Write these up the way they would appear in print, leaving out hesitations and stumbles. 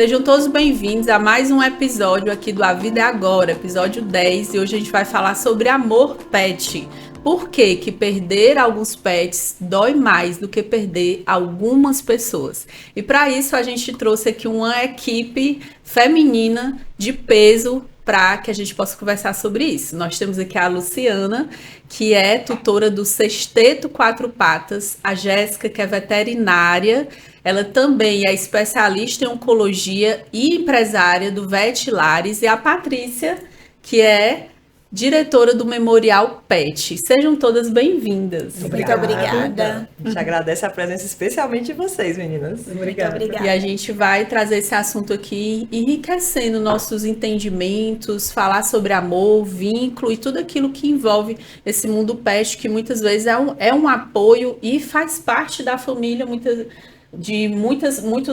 Sejam todos bem-vindos a mais um episódio aqui do A Vida é Agora, episódio 10, e hoje a gente vai falar sobre amor pet. Por que que perder alguns pets dói mais do que perder algumas pessoas? E para isso a gente trouxe aqui uma equipe feminina de peso para que a gente possa conversar sobre isso. Nós temos aqui a Luciana, que é tutora do Sexteto Quatro Patas, a Jéssica, que é veterinária, ela também é especialista em oncologia e empresária do Vetlares, e a Patrícia, que é diretora do Memorial Pet. Sejam todas bem-vindas. Muito obrigada. A gente agradece a presença especialmente de vocês, meninas. Obrigada. E a gente vai trazer esse assunto aqui, enriquecendo nossos entendimentos, falar sobre amor, vínculo e tudo aquilo que envolve esse mundo pet, que muitas vezes é um apoio e faz parte da família, muitos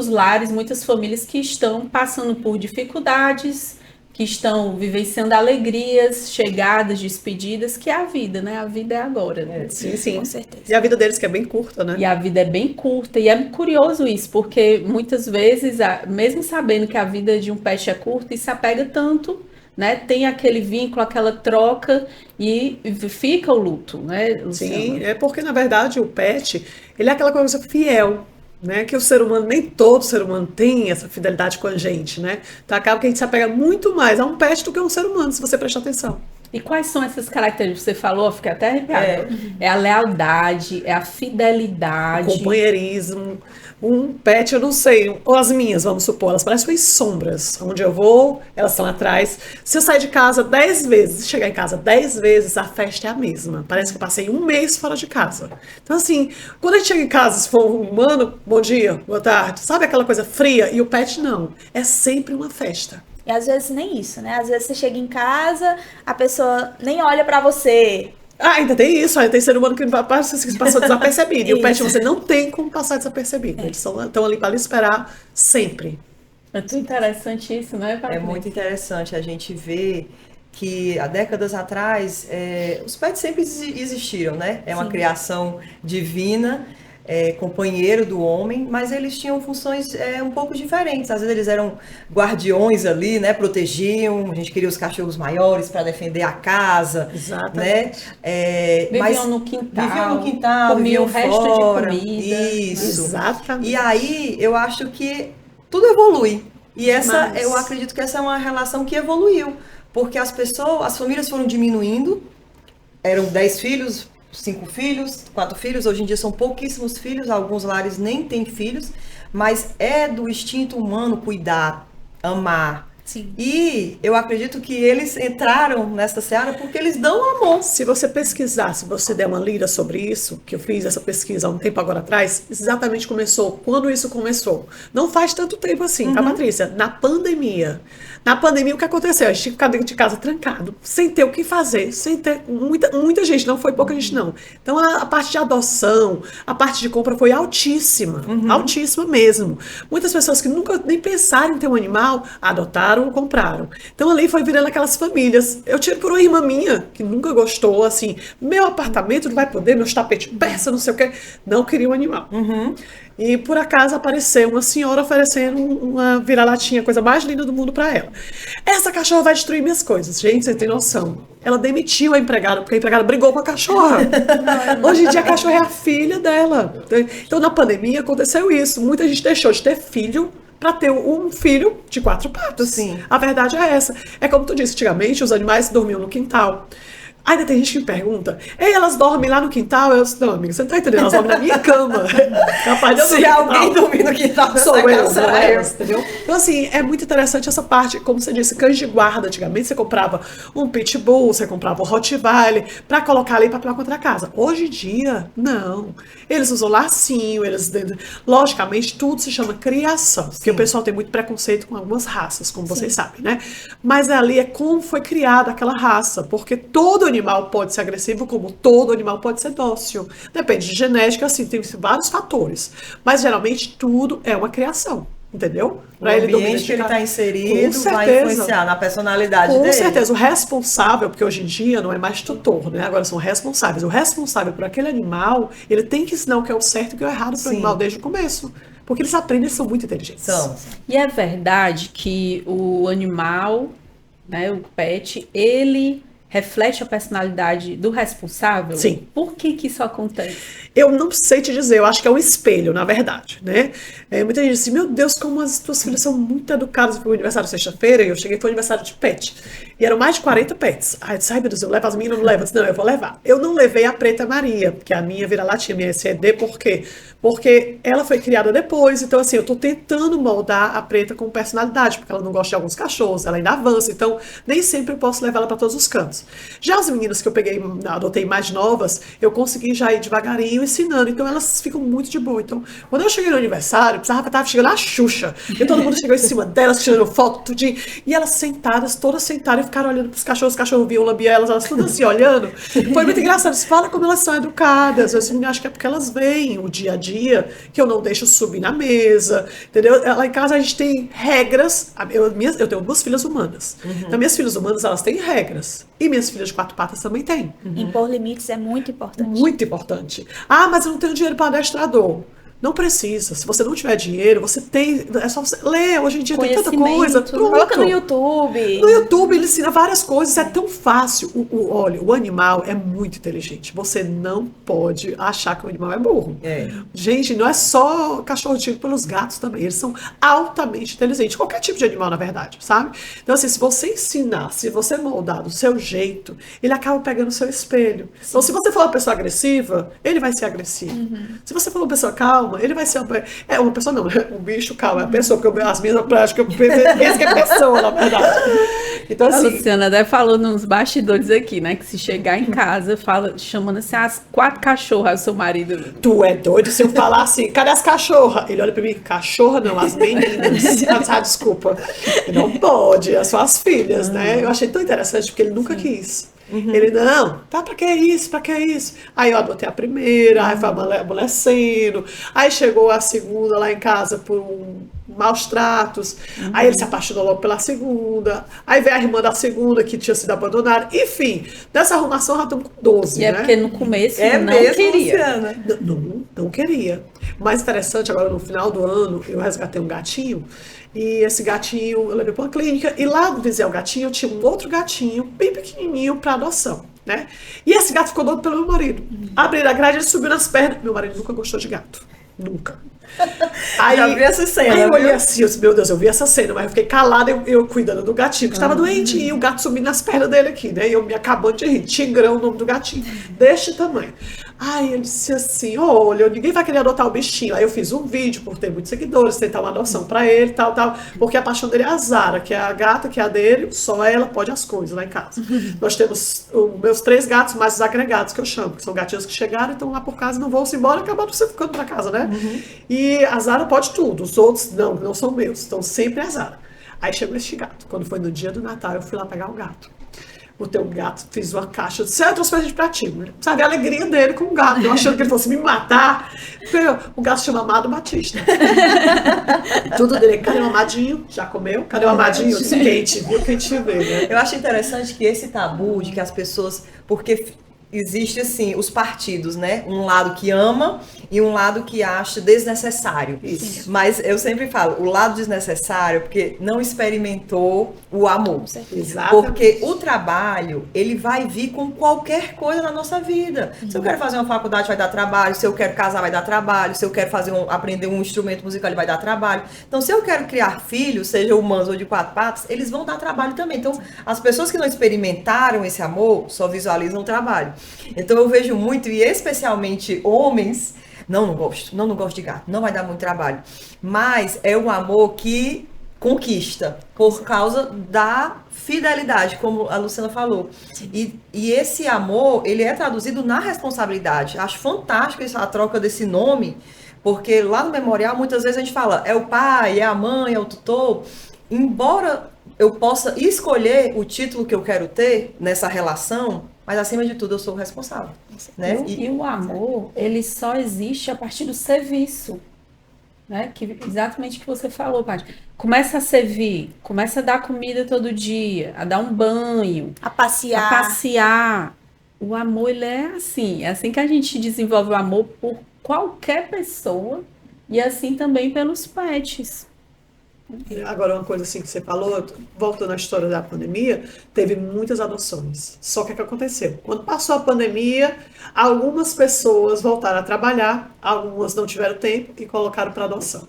lares, muitas famílias que estão passando por dificuldades, que estão vivenciando alegrias, chegadas, despedidas, que é a vida, né? A vida é agora, né? Sim, com certeza. E a vida deles que é bem curta, né? E a vida é bem curta, e é curioso isso, porque muitas vezes, mesmo sabendo que a vida de um pet é curta, e se apega tanto, né? Tem aquele vínculo, aquela troca, e fica o luto, né, Luciana? Sim, é porque, na verdade, o pet, ele é aquela coisa fiel, né? Que o ser humano, nem todo ser humano tem essa fidelidade com a gente, né? Então acaba que a gente se apega muito mais a um pet do que a um ser humano, se você prestar atenção. E quais são essas características que você falou? Eu fiquei até arrepiada. É a lealdade, é a fidelidade. O companheirismo. Um pet, eu não sei, ou as minhas, vamos supor, elas parecem umas sombras. Onde eu vou, elas estão atrás. Se eu sair de casa 10 vezes, se chegar em casa 10 vezes, a festa é a mesma. Parece que eu passei um mês fora de casa. Então, assim, quando a gente chega em casa, se for um humano, bom dia, boa tarde, sabe aquela coisa fria? E o pet não. É sempre uma festa. E às vezes nem isso, né? Às vezes você chega em casa, a pessoa nem olha pra você. Ah, ainda tem isso, tem ser humano que passou desapercebido. E o pet você não tem como passar desapercebido. Eles estão ali para lhe esperar sempre. É muito interessante isso, né, Patrícia? É muito interessante a gente ver que há décadas atrás os pets sempre existiram, né? É uma criação divina, companheiro do homem, mas eles tinham funções um pouco diferentes. Às vezes eles eram guardiões ali, né? Protegiam, a gente queria os cachorros maiores para defender a casa. Exatamente. Né? Viviam no quintal, comiam o resto fora. de comida. Isso. Exatamente. E aí eu acho que tudo evolui. E eu acredito que essa é uma relação que evoluiu, porque as famílias foram diminuindo, eram 10 filhos, 5 filhos, 4 filhos, hoje em dia são pouquíssimos filhos, alguns lares nem têm filhos, mas é do instinto humano cuidar, amar. Sim. E eu acredito que eles entraram nessa seara porque eles dão amor. Se você pesquisar, se você der uma lida sobre isso, que eu fiz essa pesquisa há um tempo agora atrás, exatamente quando isso começou. Não faz tanto tempo assim, tá, Patrícia? Na pandemia. Na pandemia, o que aconteceu? A gente tinha que ficar dentro de casa trancado, sem ter o que fazer, sem ter muita gente, não foi pouca gente, não. Então, a parte de adoção, a parte de compra foi altíssima, altíssima mesmo. Muitas pessoas que nunca nem pensaram em ter um animal, adotaram ou compraram. Então, ali foi virando aquelas famílias. Eu tive por uma irmã minha, que nunca gostou, assim, meu apartamento não vai poder, meus tapetes persa, não sei o quê. Não queria um animal. E por acaso apareceu uma senhora oferecendo uma vira-latinha, a coisa mais linda do mundo para ela. Essa cachorra vai destruir minhas coisas. Gente, você tem noção. Ela demitiu a empregada, porque a empregada brigou com a cachorra. Hoje em dia a cachorra é a filha dela. Então na pandemia aconteceu isso. Muita gente deixou de ter filho para ter um filho de 4 patas. Sim. A verdade é essa. É como tu disse, antigamente os animais dormiam no quintal. Ainda tem gente que me pergunta, elas dormem lá no quintal? Eu disse, não, amiga, você não tá entendendo, elas dormem na minha cama. Capaz de eu Se alguém dormir no quintal, sou eu, casa, não é elas, entendeu? Então, assim, é muito interessante essa parte, como você disse, cães de guarda. Antigamente você comprava um pitbull, você comprava um Rottweiler, pra colocar ali pra pular contra a casa. Hoje em dia, não. Eles usam lacinho, logicamente, tudo se chama criação, porque o pessoal tem muito preconceito com algumas raças, como vocês sabem, né? Mas ali é como foi criada aquela raça, porque todo animal pode ser agressivo, como todo animal pode ser dócil. Depende de genética, assim, tem vários fatores. Mas geralmente tudo é uma criação, entendeu? O ambiente que ele está inserido vai influenciar na personalidade dele. Com certeza. O responsável, porque hoje em dia não é mais tutor, né? Agora são responsáveis. O responsável por aquele animal, ele tem que ensinar o que é o certo e o que é o errado para o animal desde o começo. Porque eles aprendem, eles são muito inteligentes. São. E é verdade que o animal, né, o pet, ele reflete a personalidade do responsável? Sim. Por que isso acontece? Eu não sei te dizer, eu acho que é um espelho, na verdade, né? Muita gente diz assim, meu Deus, como as tuas filhas são muito educadas. Foi o aniversário sexta-feira, e eu cheguei, foi o aniversário de pet. E eram mais de 40 pets. Aí eu disse, ai meu Deus, eu levo as meninas, não levo? Eu disse, não, eu vou levar. Eu não levei a Preta Maria, porque a minha vira-latinha, minha SED, por quê? Porque ela foi criada depois, então assim, eu tô tentando moldar a Preta com personalidade, porque ela não gosta de alguns cachorros, ela ainda avança, então nem sempre eu posso levar ela para todos os cantos. Já as meninas que eu peguei, adotei mais novas, eu consegui já ir devagarinho ensinando, então elas ficam muito de boa. Então, quando eu cheguei no aniversário, tava chegando a Xuxa, e todo mundo chegou em cima delas, tirando foto, tudinho, e elas sentadas, todas sentadas, e ficaram olhando pros cachorros, os cachorros viam, lambiam elas tudo assim, olhando. Foi muito engraçado, eles falam como elas são educadas, eu assim, acho que é porque elas veem o dia a dia, que eu não deixo subir na mesa, entendeu? Lá em casa a gente tem regras, eu tenho 2 filhas humanas, então minhas filhas humanas, elas têm regras, e minhas filhas de 4 patas também têm. Impor limites é muito importante. Muito importante. Ah, mas eu não tenho dinheiro para adestrador. Não precisa. Se você não tiver dinheiro, você tem. É só você ler. Hoje em dia tem tanta coisa. Pronto. Coloca no YouTube. No YouTube ele ensina várias coisas. É tão fácil. Olha, o animal é muito inteligente. Você não pode achar que o animal é burro. Gente, não é só cachorro, digo pelos gatos também. Eles são altamente inteligentes. Qualquer tipo de animal, na verdade, sabe? Então, assim, se você ensinar, se você moldar do seu jeito, ele acaba pegando o seu espelho. Então, se você for uma pessoa agressiva, ele vai ser agressivo. Se você for uma pessoa calma, ele vai ser uma pessoa não, um bicho calma, é a pessoa, porque as minhas práticas eu penso que é pessoa, na verdade. Então, A assim, Luciana até falou nos bastidores aqui, né? Que se chegar em casa, chamando assim, as 4 cachorras, seu marido. tu é doido se eu falar assim, cadê as cachorras? Ele olha pra mim, cachorra não, as meninas. Desculpa. Não pode, são as filhas, né? Eu achei tão interessante, porque ele nunca quis. Ele, não, tá, pra que isso, pra que isso? Aí eu adotei a primeira, aí foi amolecendo, aí chegou a segunda lá em casa por maus tratos, aí ele se apaixonou logo pela segunda, aí veio a irmã da segunda que tinha sido abandonada, enfim, nessa arrumação já estamos com 12, E é né? porque no começo não mesmo, queria. Luciana? Não queria. O mais interessante, agora no final do ano, eu resgatei um gatinho, e esse gatinho eu levei para uma clínica, e lá do vizinho ao gatinho eu tinha um outro gatinho, bem pequenininho, para adoção, né? E esse gato ficou doido pelo meu marido. Abriram a grade, ele subiu nas pernas. Meu marido nunca gostou de gato. Nunca. Aí, Já vi essa cena, aí eu olhei viu? assim, eu disse, meu Deus, eu vi essa cena, mas eu fiquei calada, eu cuidando do gatinho, que estava doente, e o gato subindo nas pernas dele aqui, né? E eu me acabando de rir. Tigrão, o nome do gatinho, deste tamanho. Aí ele disse assim, olha, ninguém vai querer adotar o bichinho. Aí eu fiz um vídeo, por ter muitos seguidores, tentar uma adoção pra ele, tal, porque a paixão dele é a Zara, que é a gata, que é a dele, só ela pode as coisas lá em casa. Nós temos os meus 3 gatos, mais os agregados, que eu chamo, que são gatinhos que chegaram, então lá por casa não vão-se embora, acabaram você ficando pra casa, né? E a Zara pode tudo, os outros não são meus, então sempre é a Zara. Aí chegou este gato, quando foi no dia do Natal, eu fui lá pegar o gato. O teu gato, fiz uma caixa, eu disse, eu trouxe presente pra ti, né? Sabe a alegria dele com o gato, eu achando que ele fosse me matar. O gato se chama Amado Batista. Tudo dele, cadê o Amadinho? Já comeu? Cadê o Amadinho? Eu disse, quente, viu? Quente vê, né? Eu acho interessante que esse tabu de que as pessoas, porque existe assim, os partidos, né? Um lado que ama e um lado que acha desnecessário. Isso. Mas eu sempre falo, o lado desnecessário, porque não experimentou o amor. Exatamente. Porque o trabalho, ele vai vir com qualquer coisa na nossa vida. Se eu quero fazer uma faculdade, vai dar trabalho. Se eu quero casar, vai dar trabalho. Se eu quero aprender um instrumento musical, ele vai dar trabalho. Então, se eu quero criar filhos, seja humanos ou de 4 patas, eles vão dar trabalho também. Então, as pessoas que não experimentaram esse amor, só visualizam o trabalho. Então, eu vejo muito, e especialmente homens, não gosto de gato, não vai dar muito trabalho. Mas é um amor que conquista por causa da fidelidade, como a Luciana falou. E esse amor, ele é traduzido na responsabilidade. Acho fantástico a troca desse nome, porque lá no memorial muitas vezes a gente fala, é o pai, é a mãe, é o tutor. Embora eu possa escolher o título que eu quero ter nessa relação, mas acima de tudo eu sou o responsável. Né? E o amor, ele só existe a partir do serviço. Né? Exatamente o que você falou, Paty. Começa a servir, começa a dar comida todo dia, a dar um banho, A passear. a passear. O amor, ele é assim que a gente desenvolve o amor por qualquer pessoa E assim também pelos pets. Agora, uma coisa assim que você falou, voltando à história da pandemia, teve muitas adoções. Só que o que aconteceu? Quando passou a pandemia, algumas pessoas voltaram a trabalhar, algumas não tiveram tempo e colocaram para adoção.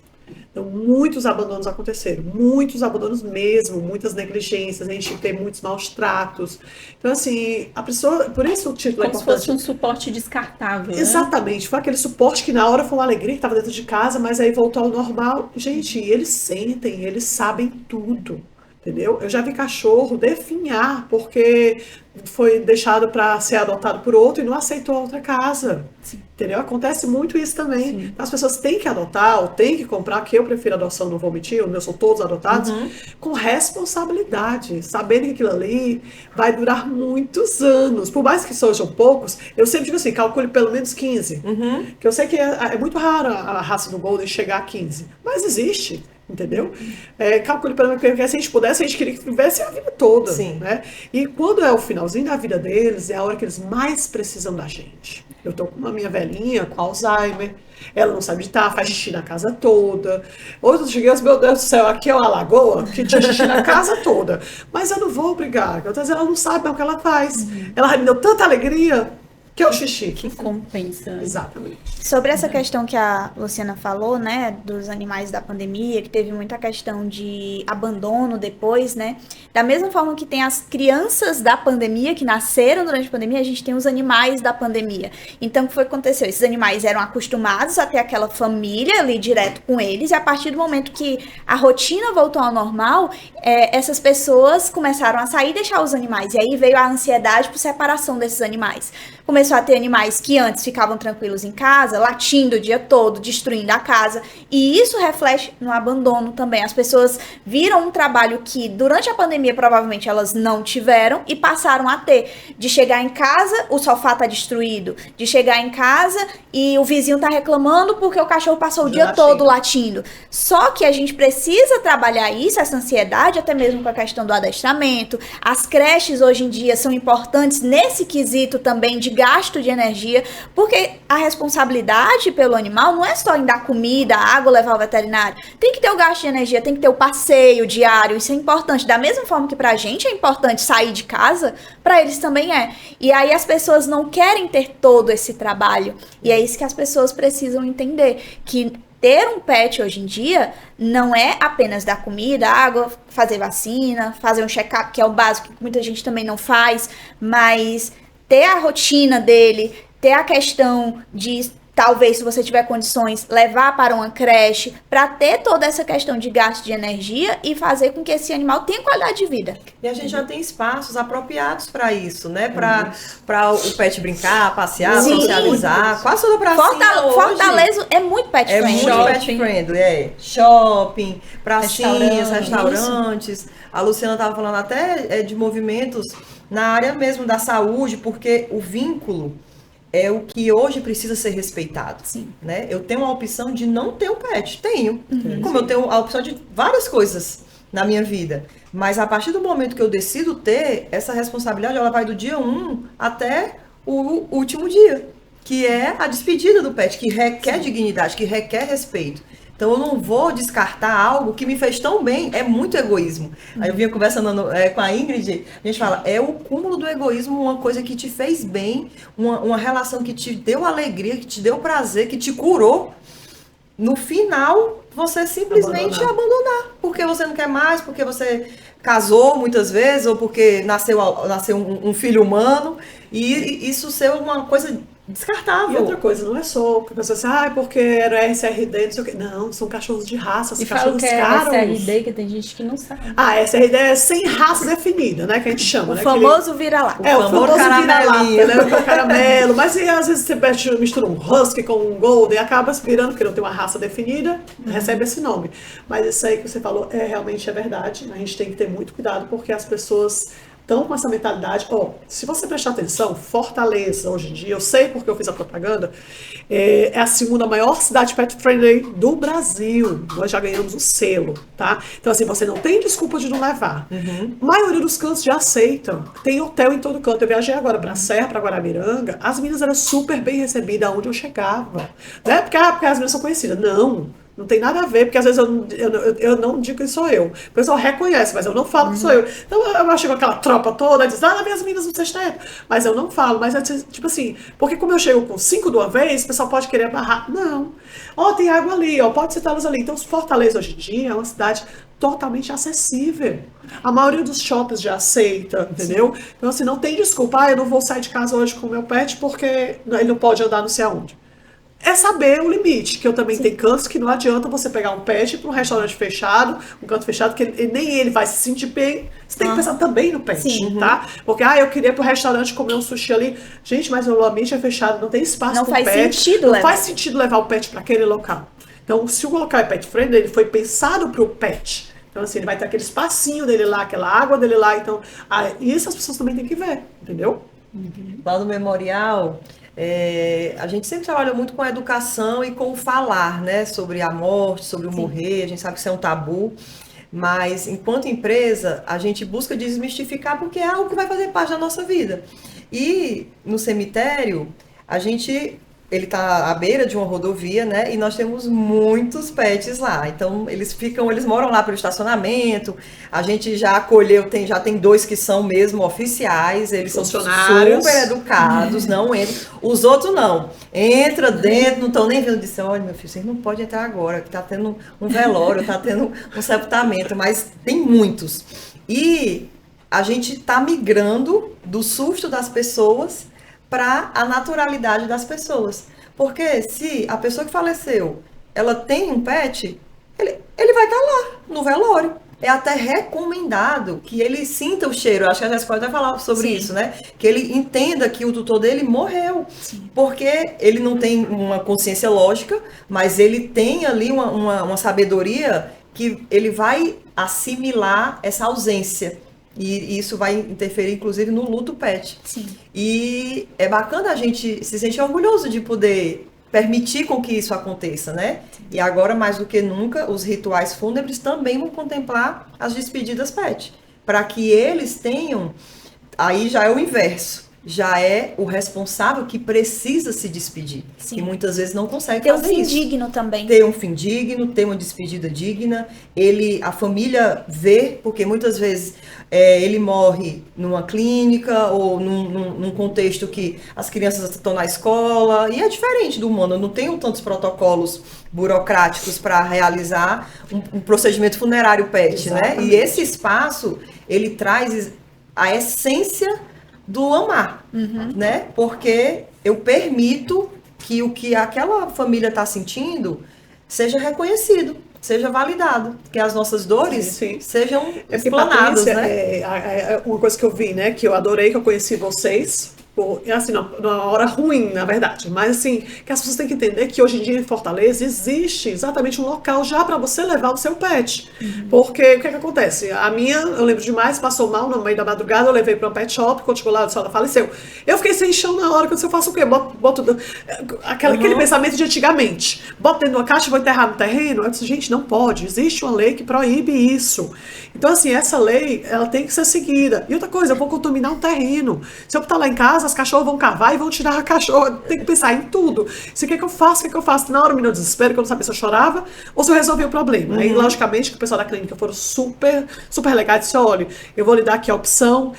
Então, muitos abandonos aconteceram, muitos abandonos mesmo, muitas negligências, a gente tem muitos maus tratos. Então, assim, a pessoa, por isso o título é Como se importante. fosse um suporte descartável, né? Exatamente, foi aquele suporte que na hora foi uma alegria, que estava dentro de casa, mas aí voltou ao normal. Gente, eles sentem, eles sabem tudo, entendeu? Eu já vi cachorro definhar porque foi deixado para ser adotado por outro e não aceitou a outra casa. Sim. Entendeu? Acontece muito isso também. Sim. Então, as pessoas têm que adotar ou têm que comprar, que eu prefiro adoção, não vou mentir, os meus são todos adotados, com responsabilidade, sabendo que aquilo ali vai durar muitos anos. Por mais que sejam poucos, eu sempre digo assim, calcule pelo menos 15. Que eu sei que é muito raro a raça do Golden chegar a 15, mas existe. Entendeu? Calcule pelo menos, porque se a gente pudesse, a gente queria que vivesse a vida toda. Sim. Né? E quando é o finalzinho da vida deles, é a hora que eles mais precisam da gente. Eu tô com uma minha velhinha com Alzheimer, ela não sabe editar, faz xixi na casa toda. Hoje eu cheguei, meu Deus do céu, aqui é uma lagoa que tinha xixi na casa toda. Mas eu não vou obrigar, às vezes ela não sabe o que ela faz. Ela me deu tanta alegria que é o xixi. Que compensa. Exatamente. Sobre essa questão que a Luciana falou, né, dos animais da pandemia, que teve muita questão de abandono depois, né, da mesma forma que tem as crianças da pandemia, que nasceram durante a pandemia, a gente tem os animais da pandemia. Então, o que foi que aconteceu? Esses animais eram acostumados a ter aquela família ali direto com eles, e a partir do momento que a rotina voltou ao normal, essas pessoas começaram a sair e deixar os animais, e aí veio a ansiedade por separação desses animais. Começou a ter animais que antes ficavam tranquilos em casa, latindo o dia todo, destruindo a casa. E isso reflete no abandono também. As pessoas viram um trabalho que durante a pandemia provavelmente elas não tiveram e passaram a ter. De chegar em casa, o sofá tá destruído. De chegar em casa e o vizinho tá reclamando porque o cachorro passou o dia todo latindo. Só que a gente precisa trabalhar isso, essa ansiedade, até mesmo com a questão do adestramento. As creches hoje em dia são importantes nesse quesito também de gasto de energia, porque a responsabilidade pelo animal não é só em dar comida, água, levar ao veterinário. Tem que ter o gasto de energia, tem que ter o passeio diário, isso é importante. Da mesma forma que pra gente é importante sair de casa, pra eles também é. E aí as pessoas não querem ter todo esse trabalho. E é isso que as pessoas precisam entender, que ter um pet hoje em dia não é apenas dar comida, água, fazer vacina, fazer um check-up, que é o básico, que muita gente também não faz, mas ter a rotina dele, ter a questão de, talvez, se você tiver condições, levar para uma creche, para ter toda essa questão de gasto de energia e fazer com que esse animal tenha qualidade de vida. E a gente já tem espaços apropriados para isso, né? Para o pet brincar, passear, Sim. socializar. Quase toda pracinha hoje Fortaleza é muito pet é friendly. muito pet friendly, Shopping, pracinhas, Restaurante. restaurantes. A Luciana estava falando até de movimentos na área mesmo da saúde, porque o vínculo é o que hoje precisa ser respeitado. Sim. Né? Eu tenho a opção de não ter um pet. Tenho. Como eu tenho a opção de várias coisas na minha vida. Mas a partir do momento que eu decido ter, essa responsabilidade ela vai do dia 1 até o último dia. Que é a despedida do pet, que requer dignidade, que requer respeito. Então eu não vou descartar algo que me fez tão bem, é muito egoísmo. Aí eu vinha conversando com a Ingrid, a gente fala, é o cúmulo do egoísmo, uma coisa que te fez bem, uma relação que te deu alegria, que te deu prazer, que te curou. No final, você simplesmente abandonar. Porque você não quer mais, porque você casou muitas vezes, ou porque nasceu um filho humano, e isso ser uma coisa descartável. E outra coisa, não é só a pessoa assim, porque era SRD, não sei o quê. Não, são cachorros de raça, são E fala cachorros que é caros. SRD, que tem gente que não sabe. SRD é sem raça definida, né? Que a gente chama, O né? famoso vira-lata. O famoso caramelinho. vira-lata, né? O caramelo. Mas e, às vezes você mistura um husky com um golden, acaba se virando, porque não tem uma raça definida, recebe esse nome. Mas isso aí que você falou realmente é verdade. A gente tem que ter muito cuidado, porque as pessoas estão com essa mentalidade. Se você prestar atenção, Fortaleza, hoje em dia, eu sei porque eu fiz a propaganda, é a segunda maior cidade pet friendly do Brasil. Nós já ganhamos o selo, tá? Então, assim, você não tem desculpa de não levar. A maioria dos cantos já aceitam. Tem hotel em todo canto. Eu viajei agora para a Serra, para Guaramiranga. As meninas eram super bem recebidas aonde eu chegava. Né? Porque as meninas são conhecidas. Não tem nada a ver, porque às vezes eu não digo que sou eu. O pessoal reconhece, mas eu não falo que sou eu. Então eu chego com aquela tropa toda, diz, vem as meninas no sexteto. Mas eu não falo, mas é tipo assim, porque como eu chego com 5 de uma vez, o pessoal pode querer amarrar. Não. Tem água ali, pode citá-los ali. Então Fortaleza hoje em dia é uma cidade totalmente acessível. A maioria dos shoppings já aceita, entendeu? Sim. Então assim, não tem desculpa, eu não vou sair de casa hoje com o meu pet porque ele não pode andar não sei aonde. É saber o limite, que eu também tenho cantos que não adianta você pegar um pet para um restaurante fechado, um canto fechado, que nem ele vai se sentir bem. Você tem que pensar também no pet, tá? Porque, eu queria ir pro restaurante comer um sushi ali. Gente, mas o ambiente é fechado, não tem espaço pro pet. Não faz sentido levar o pet para aquele local. Então, se o local é pet friendly, ele foi pensado pro pet. Então, assim, ele vai ter aquele espacinho dele lá, aquela água dele lá. Então, isso as pessoas também têm que ver, entendeu? Lá no Memorial... a gente sempre trabalha muito com a educação e com o falar, né, sobre a morte, sobre o morrer. A gente sabe que isso é um tabu, mas enquanto empresa a gente busca desmistificar porque é algo que vai fazer parte da nossa vida. E no cemitério ele está à beira de uma rodovia, né? E nós temos muitos pets lá. Então, eles moram lá pelo estacionamento. A gente já acolheu, já tem 2 que são mesmo oficiais. Eles são super educados, não entram. Os outros não. Entra dentro, não estão nem vendo. Disse, olha, meu filho, vocês não podem entrar agora, que está tendo um velório, está tendo um sepultamento. Mas tem muitos. E a gente está migrando do susto das pessoas para a naturalidade das pessoas. Porque se a pessoa que faleceu, ela tem um pet, ele vai estar lá, no velório. É até recomendado que ele sinta o cheiro. Acho que a Jéssica vai falar sobre isso, né? Que ele entenda que o tutor dele morreu. Sim. Porque ele não tem uma consciência lógica, mas ele tem ali uma sabedoria que ele vai assimilar essa ausência. E isso vai interferir, inclusive, no luto pet. Sim. E é bacana a gente se sentir orgulhoso de poder permitir com que isso aconteça, né? Sim. E agora, mais do que nunca, os rituais fúnebres também vão contemplar as despedidas pet. Para que eles tenham... Aí já é o inverso. Já é o responsável que precisa se despedir. Sim. Que muitas vezes não consegue fazer isso. Ter um fim digno também. Ter um fim digno, ter uma despedida digna. A família vê, porque muitas vezes ele morre numa clínica ou num contexto que as crianças estão na escola. E é diferente do humano. Eu não tenho tantos protocolos burocráticos para realizar um procedimento funerário pet, exatamente, né? E esse espaço, ele traz a essência do amar, né? Porque eu permito que o que aquela família está sentindo seja reconhecido, seja validado, que as nossas dores sejam explanadas, Patrícia, né? Uma coisa que eu vi, né, que eu adorei, que eu conheci vocês, assim, numa hora ruim, na verdade, mas assim, que as pessoas têm que entender que hoje em dia em Fortaleza existe exatamente um local já para você levar o seu pet, porque o que acontece? A minha, eu lembro demais, passou mal no meio da madrugada, eu levei para um pet shop, quando chegou lá, ela faleceu. Eu fiquei sem chão na hora, quando eu faço o quê? Boto aquele pensamento de antigamente, boto dentro de uma caixa e vou enterrar no terreno. Eu disse, gente, não pode, existe uma lei que proíbe isso. Então assim, essa lei, ela tem que ser seguida. E outra coisa, eu vou contaminar um terreno. Se eu botar lá em casa, as cachorras vão cavar e vão tirar a cachorra. Tem que pensar em tudo. Se o que é que eu faço? O que é que eu faço? Na hora do meu desespero, que eu não sabia se eu chorava ou se eu resolvi o problema. Aí, logicamente, que o pessoal da clínica foram super, super legais. Disse, olha, eu vou lhe dar aqui a opção.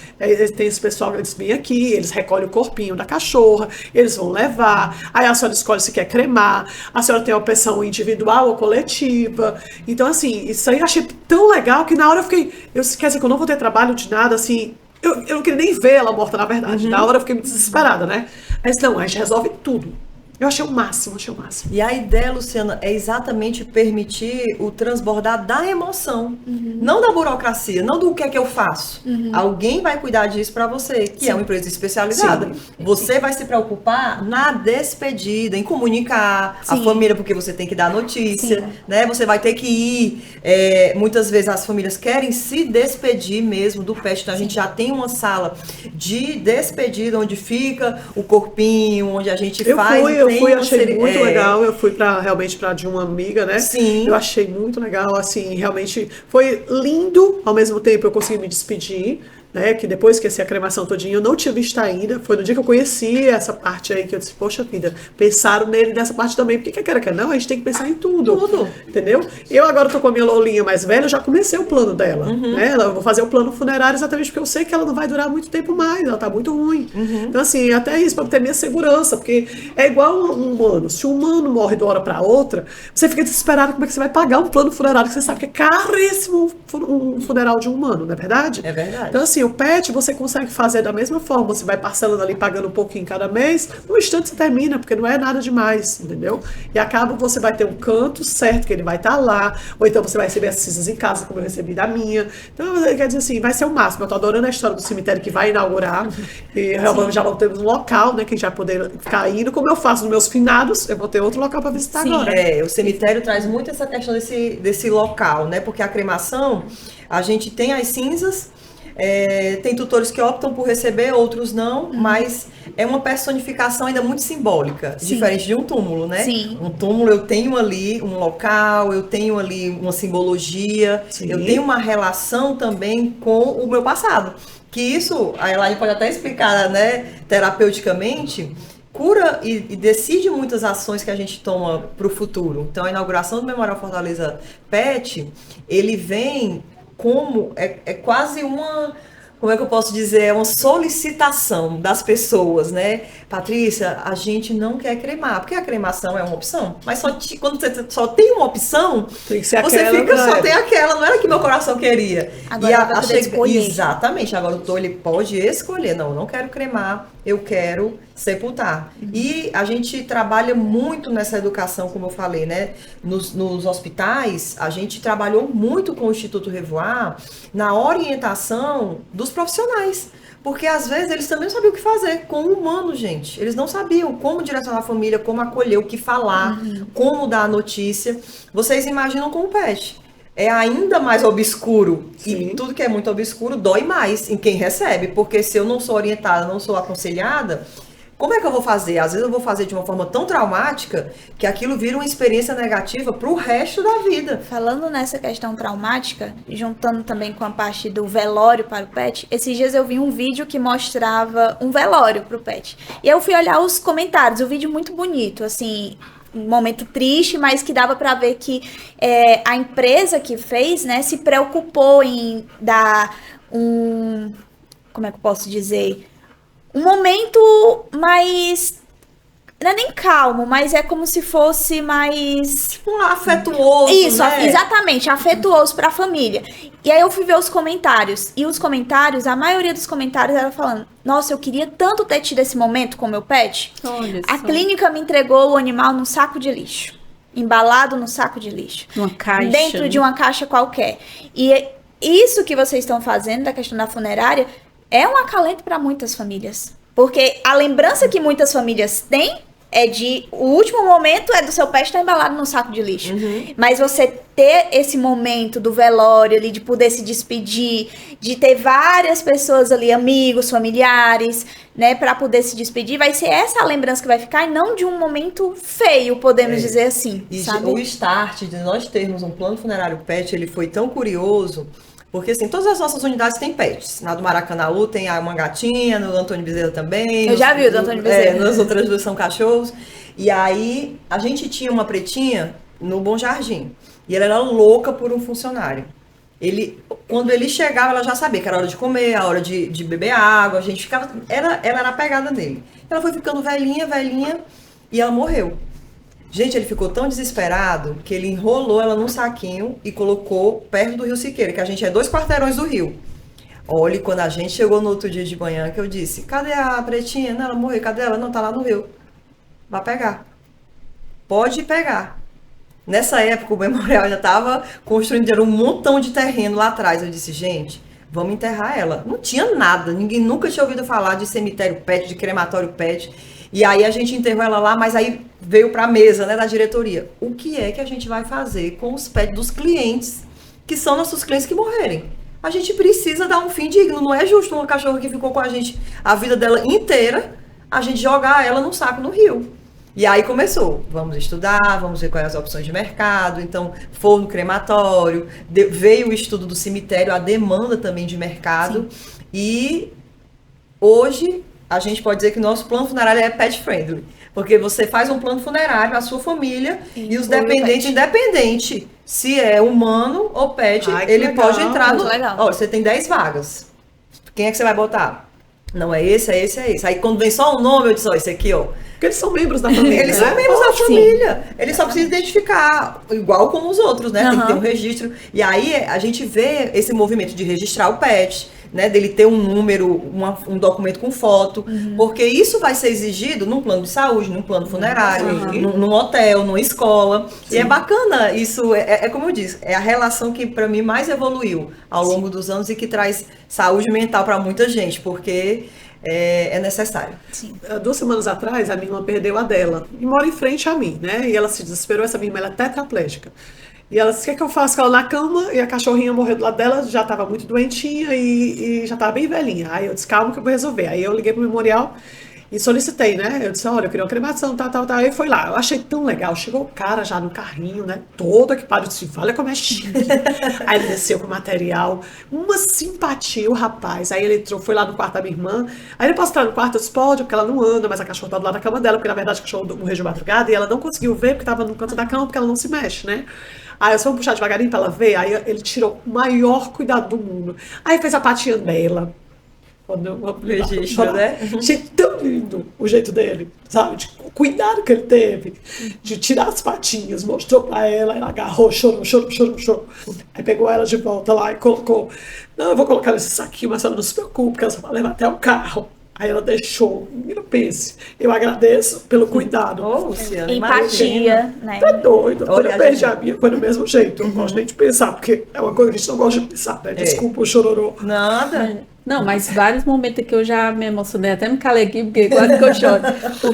Tem esse pessoal, eles vêm aqui, eles recolhem o corpinho da cachorra, eles vão levar. Aí a senhora escolhe se quer cremar. A senhora tem a opção individual ou coletiva. Então, assim, isso aí eu achei tão legal que na hora eu fiquei... Quer dizer que eu não vou ter trabalho de nada, assim... Eu não queria nem ver ela morta, na verdade. Na hora eu fiquei muito desesperada, né? Mas não, a gente resolve tudo. Eu achei o máximo, achei o máximo. E a ideia, Luciana, é exatamente permitir o transbordar da emoção, não da burocracia, não do que é que eu faço. Alguém vai cuidar disso para você, que é uma empresa especializada. Sim. Você vai se preocupar na despedida, em comunicar a família, porque você tem que dar notícia, né? Você vai ter que ir. Muitas vezes as famílias querem se despedir mesmo do pet, então a gente já tem uma sala de despedida onde fica o corpinho, onde a gente faz. Eu fui, achei muito legal. Eu fui realmente para de uma amiga, né? Sim. Eu achei muito legal, assim, realmente foi lindo. Ao mesmo tempo eu consegui me despedir, né? Que depois que a cremação todinha eu não tinha visto ainda. Foi no dia que eu conheci essa parte aí que eu disse, poxa vida, pensaram nele nessa parte também. Porque que quer? Não, a gente tem que pensar em tudo. Entendeu? Eu agora tô com a minha Lolinha mais velha, eu já comecei o plano dela, né? Eu vou fazer o plano funerário exatamente porque eu sei que ela não vai durar muito tempo mais, ela tá muito ruim. Então, assim, até isso, para ter minha segurança, porque é igual um humano. Se um humano morre de uma hora para outra, você fica desesperado como é que você vai pagar um plano funerário, que você sabe que é caríssimo um funeral de um humano, não é verdade? É verdade. Então, assim, o pet você consegue fazer da mesma forma, você vai parcelando ali, pagando um pouquinho cada mês, no instante você termina, porque não é nada demais, entendeu? E acaba você vai ter um canto certo, que ele vai estar lá, ou então você vai receber as cinzas em casa, como eu recebi da minha. Então, quer dizer assim, vai ser o máximo. Eu tô adorando a história do cemitério que vai inaugurar, e já vamos ter um local, né, que a gente vai poder ficar indo, como eu faço nos meus finados, eu vou ter outro local para visitar agora. O cemitério traz muito essa questão desse local, né, porque a cremação, a gente tem as cinzas. Tem tutores que optam por receber, outros não, mas é uma personificação ainda muito simbólica, diferente de um túmulo, né? Sim. Um túmulo eu tenho ali um local, eu tenho ali uma simbologia, eu tenho uma relação também com o meu passado. Que isso, a Elaine pode até explicar, né, terapeuticamente, cura e decide muitas ações que a gente toma para o futuro. Então, a inauguração do Memorial Fortaleza Pet, ele vem como é quase uma, como é que eu posso dizer, é uma solicitação das pessoas, né? Patrícia, a gente não quer cremar, porque a cremação é uma opção, mas quando você só tem uma opção, tem que ser você aquela, fica só tem aquela, não era que meu coração queria. Agora eu vou poder escolher. Exatamente, agora o doutor ele pode escolher, não, eu não quero cremar, eu quero sepultar. E a gente trabalha muito nessa educação, como eu falei, né? Nos hospitais, a gente trabalhou muito com o Instituto Revoar na orientação dos profissionais. Porque às vezes eles também não sabiam o que fazer com o humano, gente. Eles não sabiam como direcionar a família, como acolher, o que falar, como dar a notícia. Vocês imaginam com o pet. É ainda mais obscuro. Sim. E tudo que é muito obscuro dói mais em quem recebe. Porque se eu não sou orientada, não sou aconselhada, como é que eu vou fazer? Às vezes eu vou fazer de uma forma tão traumática que aquilo vira uma experiência negativa para o resto da vida. Falando nessa questão traumática, juntando também com a parte do velório para o pet, esses dias eu vi um vídeo que mostrava um velório para o pet. E eu fui olhar os comentários, o vídeo muito bonito, assim, um momento triste, mas que dava para ver que a empresa que fez, né, se preocupou em dar como é que eu posso dizer? Um momento mais, não é nem calmo, mas é como se fosse mais afetuoso. Isso, né? Exatamente, afetuoso para a família. E aí eu fui ver os comentários. E os comentários, a maioria dos comentários era falando: nossa, eu queria tanto ter tido esse momento com meu pet. Olha A só. clínica me entregou o animal num saco de lixo. Embalado num saco de lixo. Uma caixa. Dentro de uma caixa qualquer. E isso que vocês estão fazendo, da questão da funerária, é um acalento para muitas famílias. Porque a lembrança que muitas famílias têm é de... O último momento é do seu pet estar embalado num saco de lixo. Mas você ter esse momento do velório ali, de poder se despedir, de ter várias pessoas ali, amigos, familiares, né, para poder se despedir, vai ser essa a lembrança que vai ficar, e não de um momento feio, podemos dizer assim, E sabe? o start de nós termos um plano funerário pet, ele foi tão curioso. Porque, assim, todas as nossas unidades têm pets. Na do Maracanaú tem uma gatinha, no do Antônio Bezerra também. Eu já vi o do Antônio Bezerra. Nas outras duas são cachorros. E aí, a gente tinha uma pretinha no Bom Jardim. E ela era louca por um funcionário. Quando ele chegava, ela já sabia que era hora de comer, a hora de beber água. A gente ficava... Ela era apegada nele. Ela foi ficando velhinha, e ela morreu. Gente, ele ficou tão desesperado que ele enrolou ela num saquinho e colocou perto do Rio Siqueira, que a gente é 2 quarteirões do rio. Olha, quando a gente chegou no outro dia de manhã, que eu disse: cadê a pretinha? Não, ela morreu. Cadê ela? Não, tá lá no rio. Vai pegar. pode pegar. Nessa época, o memorial já estava construindo, era um montão de terreno lá atrás. Eu disse, gente, vamos enterrar ela. Não tinha nada, ninguém nunca tinha ouvido falar de cemitério pet, de crematório pet. E aí a gente enterrou ela lá, mas aí veio para a mesa, né, da diretoria. O que é que a gente vai fazer com os pets dos clientes, que são nossos clientes que morrerem? A gente precisa dar um fim digno. Não é justo uma cachorra que ficou com a gente a vida dela inteira, a gente jogar ela num saco no rio. E aí começou, vamos estudar, vamos ver quais as opções de mercado, então forno crematório, veio o estudo do cemitério, a demanda também de mercado. Sim. E hoje a gente pode dizer que o nosso plano funerário é pet friendly, porque você faz um plano funerário, a sua família e os dependentes, independente se é humano ou pet, ele legal, pode entrar no... Olha, você tem 10 vagas, quem é que você vai botar? Não, é esse, é esse, é esse. Aí quando vem só o nome, eu disse, ó, esse aqui, ó. Porque eles são membros da família. Eles são membros da família. Eles só precisam identificar, igual como os outros, né? Tem que ter um registro. E aí a gente vê esse movimento de registrar o pet, né? Dele ter um número, um documento com foto. Porque isso vai ser exigido num plano de saúde, num plano funerário, num hotel, numa escola. Sim. E é bacana isso. É como eu disse, é a relação que para mim mais evoluiu ao longo dos anos e que traz saúde mental para muita gente, porque é necessário. Sim. 2 semanas atrás, a minha irmã perdeu a dela e mora em frente a mim, né? E ela se desesperou, essa minha irmã ela é tetraplégica. E ela disse, o que eu faço com ela na cama? E a cachorrinha morreu do lado dela, já estava muito doentinha e já estava bem velhinha. Aí eu disse, calma que eu vou resolver. Aí eu liguei pro memorial e solicitei, né? Eu disse, olha, eu queria uma cremação, tal. Aí foi lá. Eu achei tão legal. Chegou o cara já no carrinho, né? Todo equipado. Eu disse, olha como é chique. Aí ele desceu com o material. Uma simpatia, o rapaz. Aí ele entrou, foi lá no quarto da minha irmã. Aí ele posso entrar no quarto? Eu disse, pode, porque ela não anda, mas a cachorra tá do lado da cama dela, porque na verdade a cachorra morreu de madrugada e ela não conseguiu ver, porque estava no canto da cama, porque ela não se mexe, né? Aí eu só vou puxar devagarinho pra ela ver. Aí ele tirou o maior cuidado do mundo. Aí fez a patinha dela. Registro, né? Achei tão lindo o jeito dele, sabe? O cuidado que ele teve de tirar as patinhas, mostrou pra ela agarrou, chorou. Aí pegou ela de volta lá e colocou. Não, eu vou colocar nesse saquinho, mas ela não se preocupe, porque ela só vai levar até o carro. Aí ela deixou. Não pense. Eu agradeço pelo cuidado. Luciana, empatia, né? Tá doido. Quando eu perdi a minha, foi do mesmo jeito. Eu não gosto nem de pensar, porque é uma coisa que a gente não gosta de pensar, né? Desculpa o chororô. Nada. Não, mas vários momentos que eu já me emocionei, até me calei aqui, porque quase que eu choro.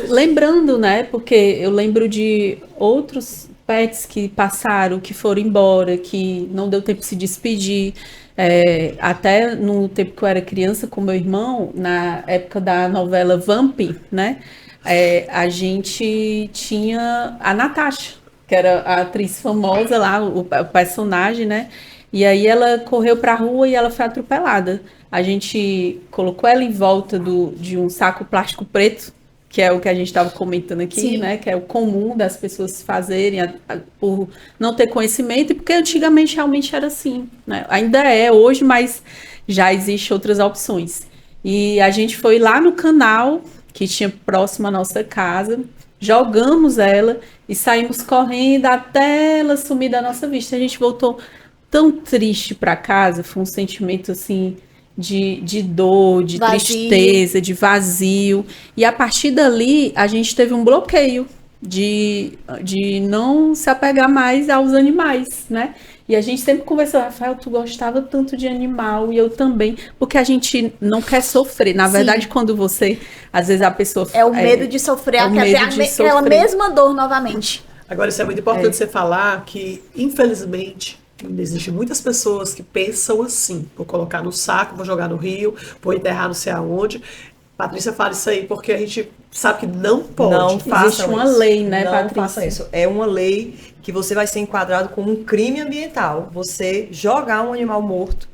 Lembrando, né? Porque eu lembro de outros pets que passaram, que foram embora, que não deu tempo de se despedir. Até no tempo que eu era criança com meu irmão, na época da novela Vamp, né? A gente tinha a Natasha, que era a atriz famosa lá, o personagem, né? E aí ela correu pra rua e ela foi atropelada. A gente colocou ela em volta de um saco plástico preto, que é o que a gente estava comentando aqui, sim, né? Que é o comum das pessoas fazerem por não ter conhecimento, e porque antigamente realmente era assim, né? Ainda é hoje, mas já existem outras opções. E a gente foi lá no canal, que tinha próximo à nossa casa, jogamos ela e saímos correndo até ela sumir da nossa vista. A gente voltou tão triste para casa, foi um sentimento assim de dor, de vazio, tristeza, de vazio. E a partir dali, a gente teve um bloqueio de não se apegar mais aos animais, né? E a gente sempre conversou, Rafael, tu gostava tanto de animal, e eu também, porque a gente não quer sofrer. Na verdade, sim, quando você, às vezes a pessoa... É o medo de sofrer, aquela mesma dor novamente. Agora, isso é muito importante você falar que, infelizmente... Existem muitas pessoas que pensam assim, vou colocar no saco, vou jogar no rio, vou enterrar não sei aonde. Patrícia fala isso aí porque a gente sabe que não pode. Não façam Existe uma lei, né, não Patrícia? Façam isso. É uma lei que você vai ser enquadrado como um crime ambiental. Você jogar um animal morto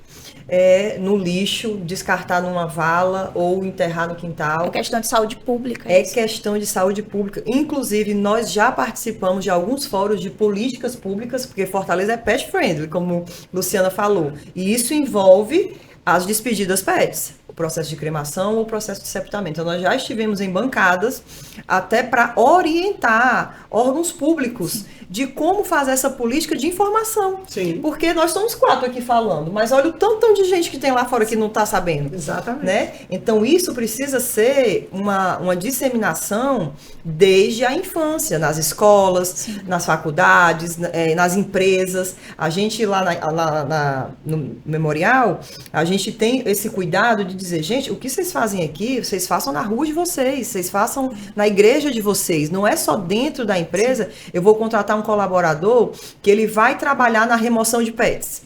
no lixo, descartar numa vala ou enterrar no quintal. É questão de saúde pública. É questão de saúde pública. Inclusive, nós já participamos de alguns fóruns de políticas públicas, porque Fortaleza é pet friendly, como Luciana falou. E isso envolve as despedidas pets, o processo de cremação ou o processo de sepultamento. Então, nós já estivemos em bancadas até para orientar órgãos públicos de como fazer essa política de informação. Sim. Porque nós estamos 4 aqui falando, mas olha o tanto de gente que tem lá fora que não está sabendo. Exatamente. Né? Então isso precisa ser uma disseminação desde a infância, nas escolas, nas faculdades, nas empresas. A gente lá no memorial, a gente tem esse cuidado de dizer, gente, o que vocês fazem aqui, vocês façam na rua de vocês façam na igreja de vocês. Não é só dentro da empresa. Eu vou contratar um colaborador que ele vai trabalhar na remoção de pets.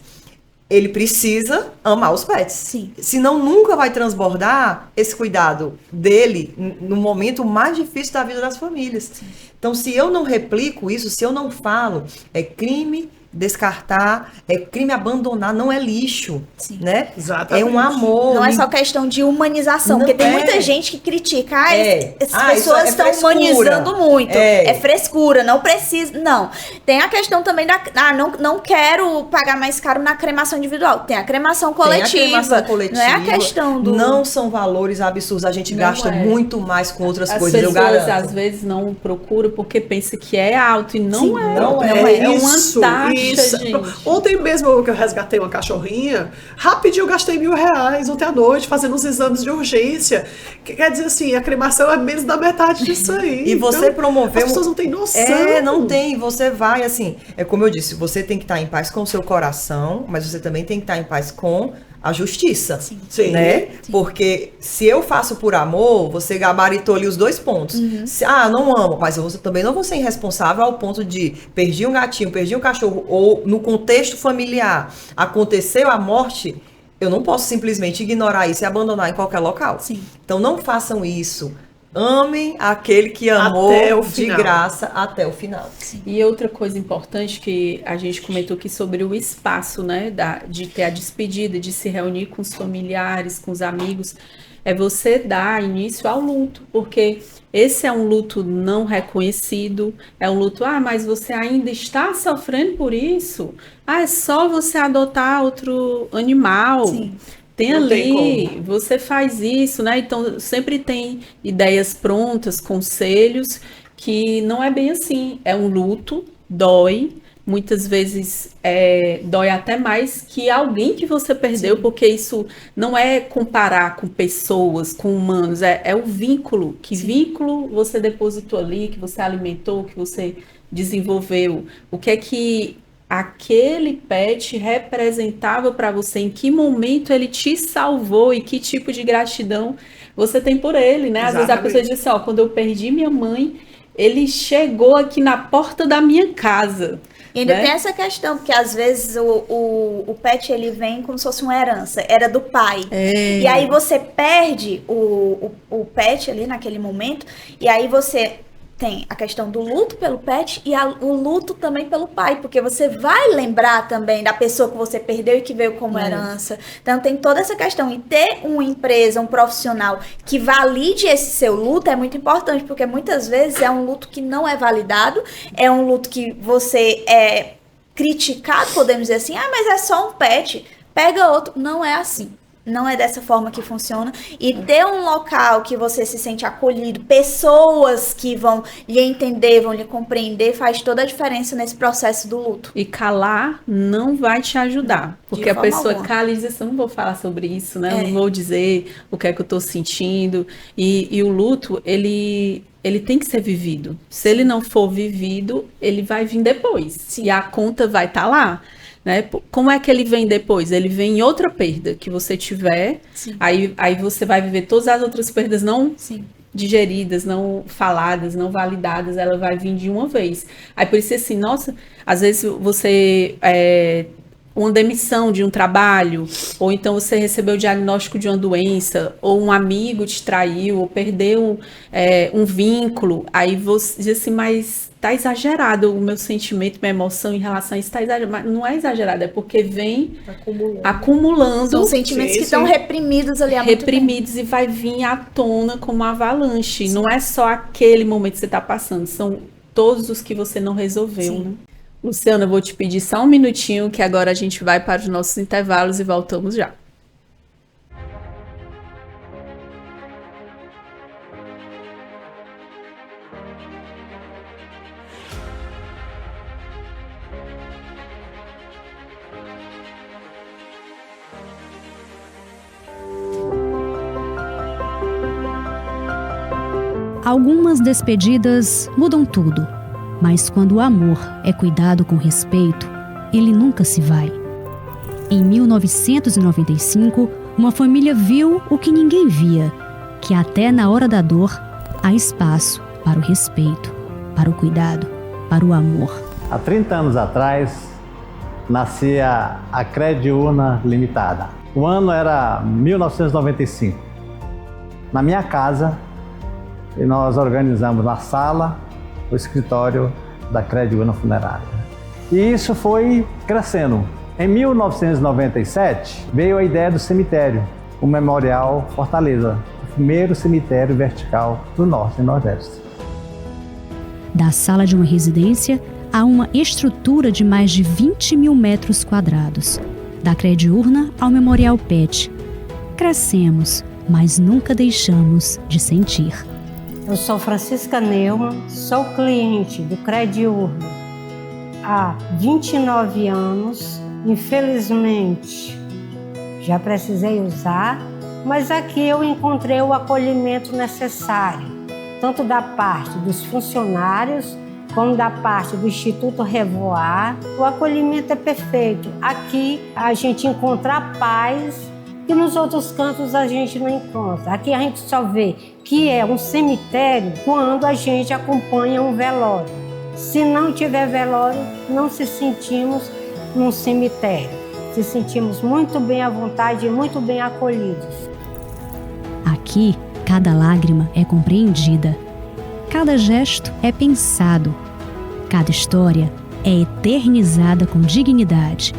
Ele precisa amar os pets. Sim. Senão nunca vai transbordar esse cuidado dele no momento mais difícil da vida das famílias. Sim. Então, se eu não replico isso, se eu não falo, é crime descartar, é crime abandonar, não é lixo, Sim. né? Exatamente. É um amor. Não é só questão de humanização, porque tem muita gente que critica, as pessoas estão humanizando muito, é frescura, não precisa, não. Tem a questão também não quero pagar mais caro na cremação individual, tem a cremação coletiva, não é a questão do... Não são valores absurdos, a gente gasta muito mais com outras coisas, eu garanto. As garanto. pessoas às vezes não procuram porque pensam que é alto e não é. Não É uma taxa. Isso. Gente. Ontem mesmo que eu resgatei uma cachorrinha, rapidinho eu gastei R$1.000 ontem à noite fazendo uns exames de urgência. Quer dizer assim, a cremação é menos da metade disso aí. E você promoveu... As pessoas não têm noção. Não tem. Você vai, assim... É como eu disse, você tem que estar em paz com o seu coração, mas você também tem que estar em paz com a justiça. Sim. Né? Sim. Porque se eu faço por amor, você gabaritou ali os 2 pontos. Não amo, mas eu também não vou ser irresponsável ao ponto de perdi um gatinho, perdi um cachorro, ou no contexto familiar aconteceu a morte, eu não posso simplesmente ignorar isso e abandonar em qualquer local. Sim. Então não façam isso. Amem aquele que amou de graça até o final. Sim. E outra coisa importante que a gente comentou aqui sobre o espaço, né, de ter a despedida, de se reunir com os familiares, com os amigos, é você dar início ao luto, porque esse é um luto não reconhecido, é um luto, mas você ainda está sofrendo por isso? É só você adotar outro animal. Sim. Tem Não ali, tem você faz isso, né? Então, sempre tem ideias prontas, conselhos, que não é bem assim. É um luto, dói, muitas vezes dói até mais que alguém que você perdeu, porque isso não é comparar com pessoas, com humanos, é o vínculo. Que vínculo você depositou ali, que você alimentou, que você desenvolveu. O que é que aquele pet representava para você, em que momento ele te salvou e que tipo de gratidão você tem por ele, né? Às vezes a pessoa diz assim, quando eu perdi minha mãe, ele chegou aqui na porta da minha casa. E ainda né? tem essa questão, porque às vezes o pet ele vem como se fosse uma herança, era do pai. E aí você perde o pet ali naquele momento, e aí você tem a questão do luto pelo pet e o luto também pelo pai, porque você vai lembrar também da pessoa que você perdeu e que veio como herança. Então tem toda essa questão. E ter uma empresa, um profissional que valide esse seu luto é muito importante, porque muitas vezes é um luto que não é validado, é um luto que você é criticado, podemos dizer assim, mas é só um pet, pega outro. Não é assim. Não é dessa forma que funciona. E ter um local que você se sente acolhido, pessoas que vão lhe entender, vão lhe compreender, faz toda a diferença nesse processo do luto. E calar não vai te ajudar. Porque a pessoa alguma. cala e diz assim, eu não vou falar sobre isso, né? Eu não vou dizer o que é que eu tô sentindo. E o luto, ele tem que ser vivido. Se ele não for vivido, ele vai vir depois. Sim. E a conta vai estar lá. Né? Como é que ele vem depois? Ele vem em outra perda que você tiver, aí você vai viver todas as outras perdas não digeridas, não faladas, não validadas, ela vai vir de uma vez. Aí por isso assim, nossa, às vezes você uma demissão de um trabalho, ou então você recebeu o diagnóstico de uma doença, ou um amigo te traiu, ou perdeu um vínculo, aí você diz assim, mas tá exagerado o meu sentimento, minha emoção em relação a isso, tá exagerado. Mas não é exagerado, é porque vem acumulando. São sentimentos que estão reprimidos ali há muito reprimidos e vai vir à tona como uma avalanche. Não é só aquele momento que você tá passando, são todos os que você não resolveu, né? Luciana, eu vou te pedir só um minutinho, que agora a gente vai para os nossos intervalos e voltamos já. Algumas despedidas mudam tudo, mas quando o amor é cuidado com respeito, ele nunca se vai. Em 1995, uma família viu o que ninguém via, que até na hora da dor há espaço para o respeito, para o cuidado, para o amor. Há 30 anos atrás, nascia a Crediurna Limitada. O ano era 1995. Na minha casa, nós organizamos na sala o escritório da Crediurna Funerária. E isso foi crescendo. Em 1997, veio a ideia do cemitério, o Memorial Fortaleza, o primeiro cemitério vertical do Norte e Nordeste. Da sala de uma residência a uma estrutura de mais de 20 mil metros quadrados. Da Crediurna ao Memorial Pet. Crescemos, mas nunca deixamos de sentir. Eu sou Francisca Neumann, sou cliente do Crediurna há 29 anos. Infelizmente, já precisei usar, mas aqui eu encontrei o acolhimento necessário, tanto da parte dos funcionários, como da parte do Instituto Revoar. O acolhimento é perfeito. Aqui a gente encontra a paz que nos outros cantos a gente não encontra. Aqui a gente só vê que é um cemitério quando a gente acompanha um velório. Se não tiver velório, não se sentimos num cemitério. Se sentimos muito bem à vontade e muito bem acolhidos. Aqui, cada lágrima é compreendida. Cada gesto é pensado. Cada história é eternizada com dignidade.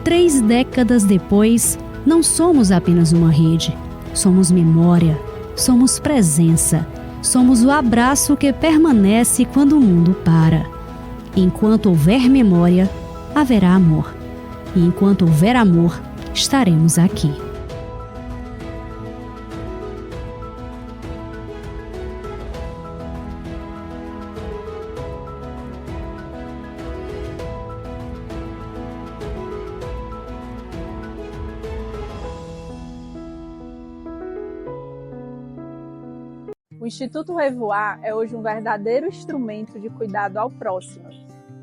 3 décadas depois, não somos apenas uma rede. Somos memória, somos presença, somos o abraço que permanece quando o mundo para. Enquanto houver memória, haverá amor. E enquanto houver amor, estaremos aqui. O Instituto Revoar é hoje um verdadeiro instrumento de cuidado ao próximo.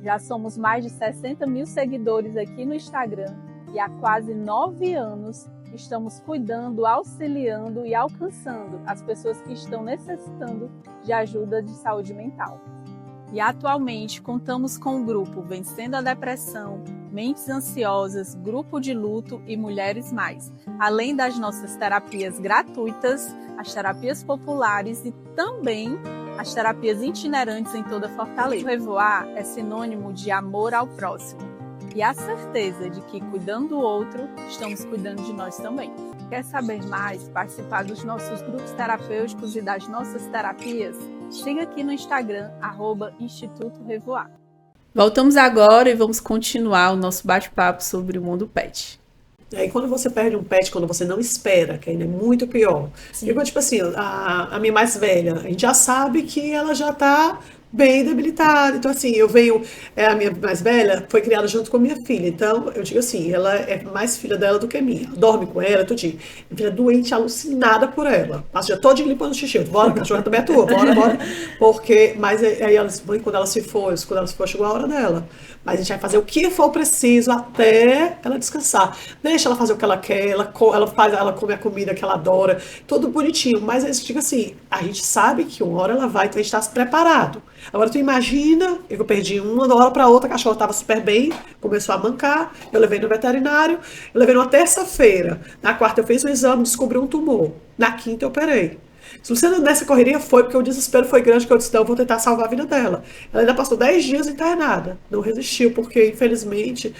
Já somos mais de 60 mil seguidores aqui no Instagram e há quase 9 anos estamos cuidando, auxiliando e alcançando as pessoas que estão necessitando de ajuda de saúde mental. E atualmente contamos com o grupo Vencendo a Depressão, Mentes Ansiosas, Grupo de Luto e Mulheres Mais, além das nossas terapias gratuitas, as terapias populares e também as terapias itinerantes em toda Fortaleza. O Revoar é sinônimo de amor ao próximo e a certeza de que, cuidando do outro, estamos cuidando de nós também. Quer saber mais, participar dos nossos grupos terapêuticos e das nossas terapias? Siga aqui no Instagram, @Instituto Revoar. Voltamos agora e vamos continuar o nosso bate-papo sobre o mundo pet. E aí, quando você perde um pet, quando você não espera, que ainda é muito pior. Igual, tipo assim, a minha mais velha, a gente já sabe que ela já tá bem debilitada. Então, assim, a minha mais velha foi criada junto com a minha filha. Então, eu digo assim, ela é mais filha dela do que minha. Dorme com ela, tudinho. Minha filha é doente, alucinada por ela. Passa o dia todo limpando o xixi. Bora, a cachorra também é tua, bora. Mas aí quando ela se for, chegou a hora dela. Mas a gente vai fazer o que for preciso até ela descansar. Deixa ela fazer o que ela quer, ela come a comida que ela adora, tudo bonitinho. Mas eu digo assim, a gente sabe que uma hora ela vai, então a gente está preparado. Agora tu imagina, eu perdi uma hora para outra, a cachorra estava super bem, começou a mancar, eu levei no veterinário, eu levei numa terça-feira. Na quarta eu fiz o exame, descobri um tumor. Na quinta eu operei. Se você nessa correria foi porque o desespero foi grande, que eu disse, não, eu vou tentar salvar a vida dela. Ela ainda passou 10 dias internada, não resistiu, porque infelizmente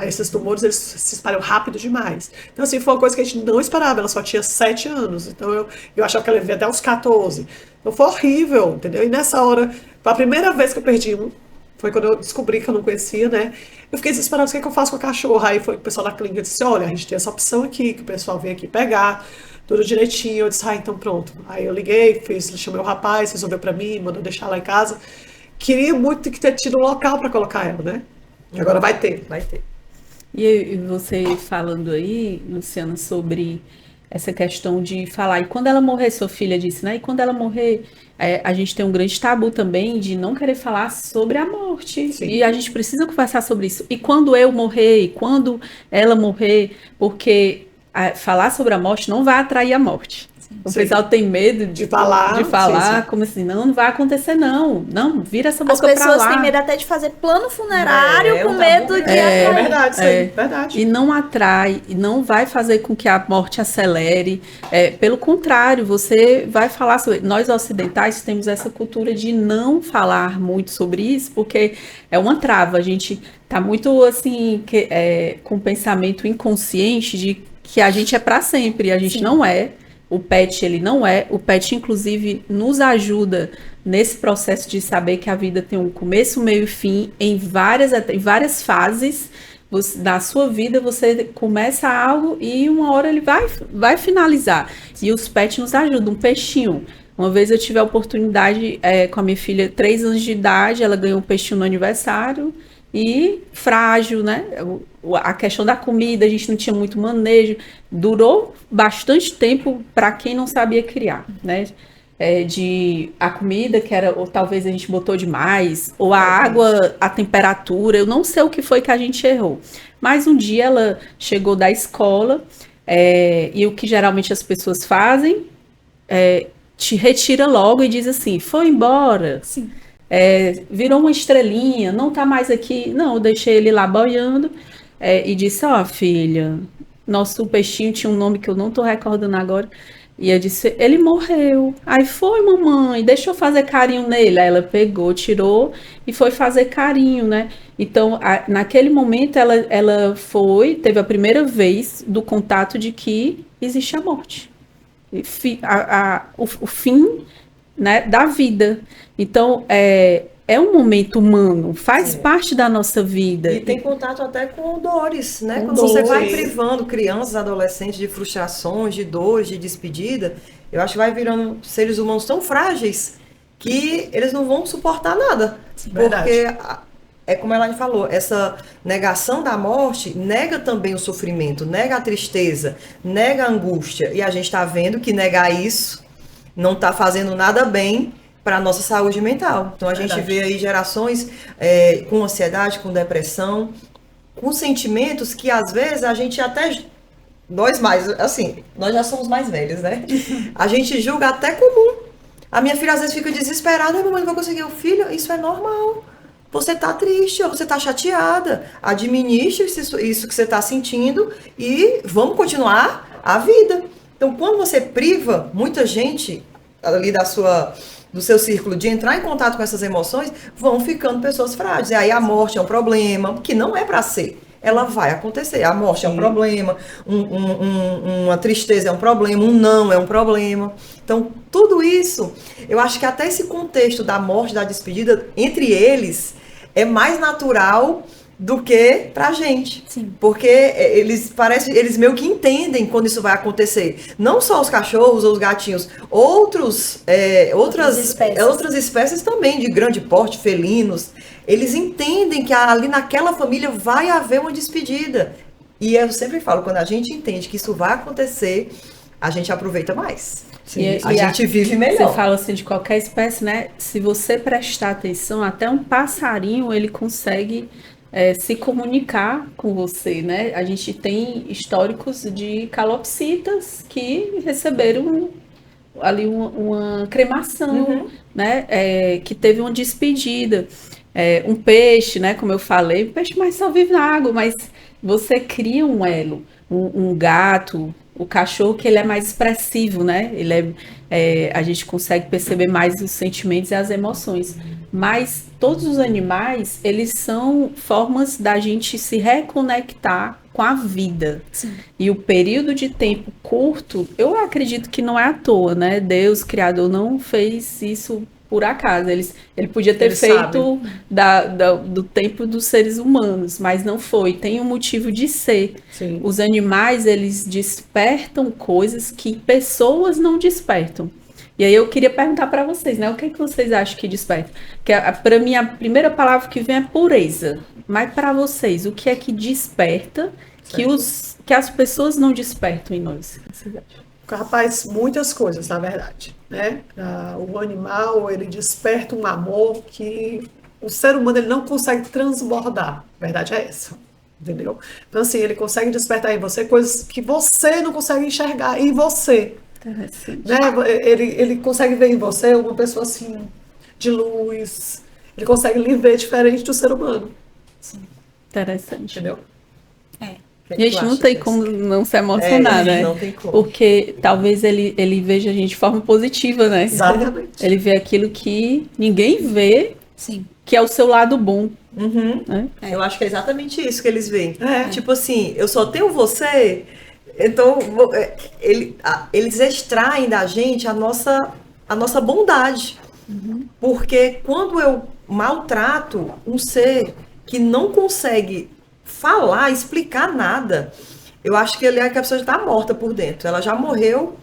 esses tumores eles se espalham rápido demais. Então assim, foi uma coisa que a gente não esperava, ela só tinha 7 anos, então eu achava que ela ia até os 14. Então foi horrível, entendeu? E nessa hora, foi a primeira vez que eu perdi um, foi quando eu descobri que eu não conhecia, né? Eu fiquei desesperada, o que é que eu faço com a cachorra? Aí foi o pessoal da clínica disse, olha, a gente tem essa opção aqui, que o pessoal vem aqui pegar, tudo direitinho. Eu disse, então pronto. Aí eu liguei, chamei o rapaz, resolveu pra mim, mandou deixar lá em casa. Queria muito ter tido um local pra colocar ela, né? E agora vai ter. E você falando aí, Luciana, sobre essa questão de falar, e quando ela morrer, sua filha disse, né? E quando ela morrer, a gente tem um grande tabu também de não querer falar sobre a morte. Sim. E a gente precisa conversar sobre isso. E quando eu morrer, e quando ela morrer, porque falar sobre a morte não vai atrair a morte. O Sim. pessoal tem medo de falar, sim. como assim, não vai acontecer não, vira essa boca pra lá. As pessoas têm medo até de fazer plano funerário com medo de É atrair. verdade, isso aí, verdade. E não atrai, e não vai fazer com que a morte acelere. Pelo contrário, você vai falar sobre... Nós ocidentais temos essa cultura de não falar muito sobre isso, porque é uma trava. A gente tá muito assim, com o pensamento inconsciente de que a gente é para sempre, e a gente não é. O PET, ele não é. O PET, inclusive, nos ajuda nesse processo de saber que a vida tem um começo, meio e fim, em várias fases. Na sua vida, você começa algo e uma hora ele vai finalizar. E os PET nos ajudam. Um peixinho. Uma vez eu tive a oportunidade com a minha filha, 3 anos de idade, ela ganhou um peixinho no aniversário. E frágil, né? A questão da comida, a gente não tinha muito manejo. Durou bastante tempo para quem não sabia criar, né? A comida que era, ou talvez a gente botou demais, ou a água, a temperatura, eu não sei o que foi que a gente errou. Mas um dia ela chegou da escola, e o que geralmente as pessoas fazem, te retira logo e diz assim, foi embora. Sim. Virou uma estrelinha, não tá mais aqui. Não, eu deixei ele lá boiando e disse, filha, nosso peixinho tinha um nome que eu não tô recordando agora. E eu disse, ele morreu. Aí foi, mamãe, deixa eu fazer carinho nele. Aí ela pegou, tirou e foi fazer carinho, né? Então, naquele momento, ela teve a primeira vez do contato de que existe a morte. O fim, né, da vida. Então, é um momento humano, faz parte da nossa vida. E tem contato até com dores, né? Com Quando você vai dores. privando crianças, adolescentes de frustrações, de dores, de despedida, eu acho que vai virando seres humanos tão frágeis que eles não vão suportar nada. Verdade. Porque, é como ela falou, essa negação da morte nega também o sofrimento, nega a tristeza, nega a angústia. E a gente está vendo que negar isso não está fazendo nada bem para a nossa saúde mental. Então a gente vê aí gerações com ansiedade, com depressão, com sentimentos que às vezes a gente até... Nós já somos mais velhos, né? A gente julga até comum. A minha filha às vezes fica desesperada, mamãe, não vou conseguir o filho, isso é normal. Você tá triste, ou você tá chateada. Administre isso que você tá sentindo e vamos continuar a vida. Então, quando você priva muita gente ali do seu círculo de entrar em contato com essas emoções, vão ficando pessoas frágeis. E aí a morte é um problema, que não é para ser. Ela vai acontecer. A morte é um problema, uma tristeza é um problema, um não é um problema. Então, tudo isso, eu acho que até esse contexto da morte, da despedida, entre eles, é mais natural do que pra gente. Sim. Porque eles meio que entendem quando isso vai acontecer. Não só os cachorros ou os gatinhos, outras espécies também, de grande porte, felinos, eles entendem que ali naquela família vai haver uma despedida. E eu sempre falo, quando a gente entende que isso vai acontecer, a gente aproveita mais. A gente vive melhor. Você fala assim de qualquer espécie, né? Se você prestar atenção, até um passarinho, ele consegue se comunicar com você, né? A gente tem históricos de calopsitas que receberam ali uma cremação, né? Que teve uma despedida. Um peixe, né? Como eu falei, o peixe mais só vive na água, mas você cria um elo. Um gato, o cachorro, que ele é mais expressivo, né? A gente consegue perceber mais os sentimentos e as emoções. Mas todos os animais, eles são formas da gente se reconectar com a vida. Sim. E o período de tempo curto, eu acredito que não é à toa, né? Deus, Criador, não fez isso por acaso. Ele podia ter feito do tempo dos seres humanos, mas não foi. Tem um motivo de ser. Sim. Os animais, eles despertam coisas que pessoas não despertam. E aí eu queria perguntar para vocês, né? O que vocês acham que desperta? Para mim, a primeira palavra que vem é pureza. Mas para vocês, o que é que desperta que as pessoas não despertam em nós? Rapaz, muitas coisas, na verdade, né? O animal, ele desperta um amor que o ser humano ele não consegue transbordar. A verdade é essa, entendeu? Então, assim, ele consegue despertar em você coisas que você não consegue enxergar em você. Interessante. Né? Ele consegue ver em você uma pessoa, assim, de luz. Ele consegue lhe ver diferente do ser humano, Interessante. entendeu? O que Gente, tu não acha tem disso? como não se emocionar, né? Não tem como. Porque talvez ele veja a gente de forma positiva, né? Exatamente. Ele vê aquilo que ninguém vê, Sim. que é o seu lado bom. Uhum. Né? Eu acho que é exatamente isso que eles veem. É. Tipo assim, eu só tenho você, então eles extraem da gente a nossa bondade. Porque quando eu maltrato um ser que não consegue falar, explicar nada, eu acho que a pessoa já está morta por dentro. Ela já morreu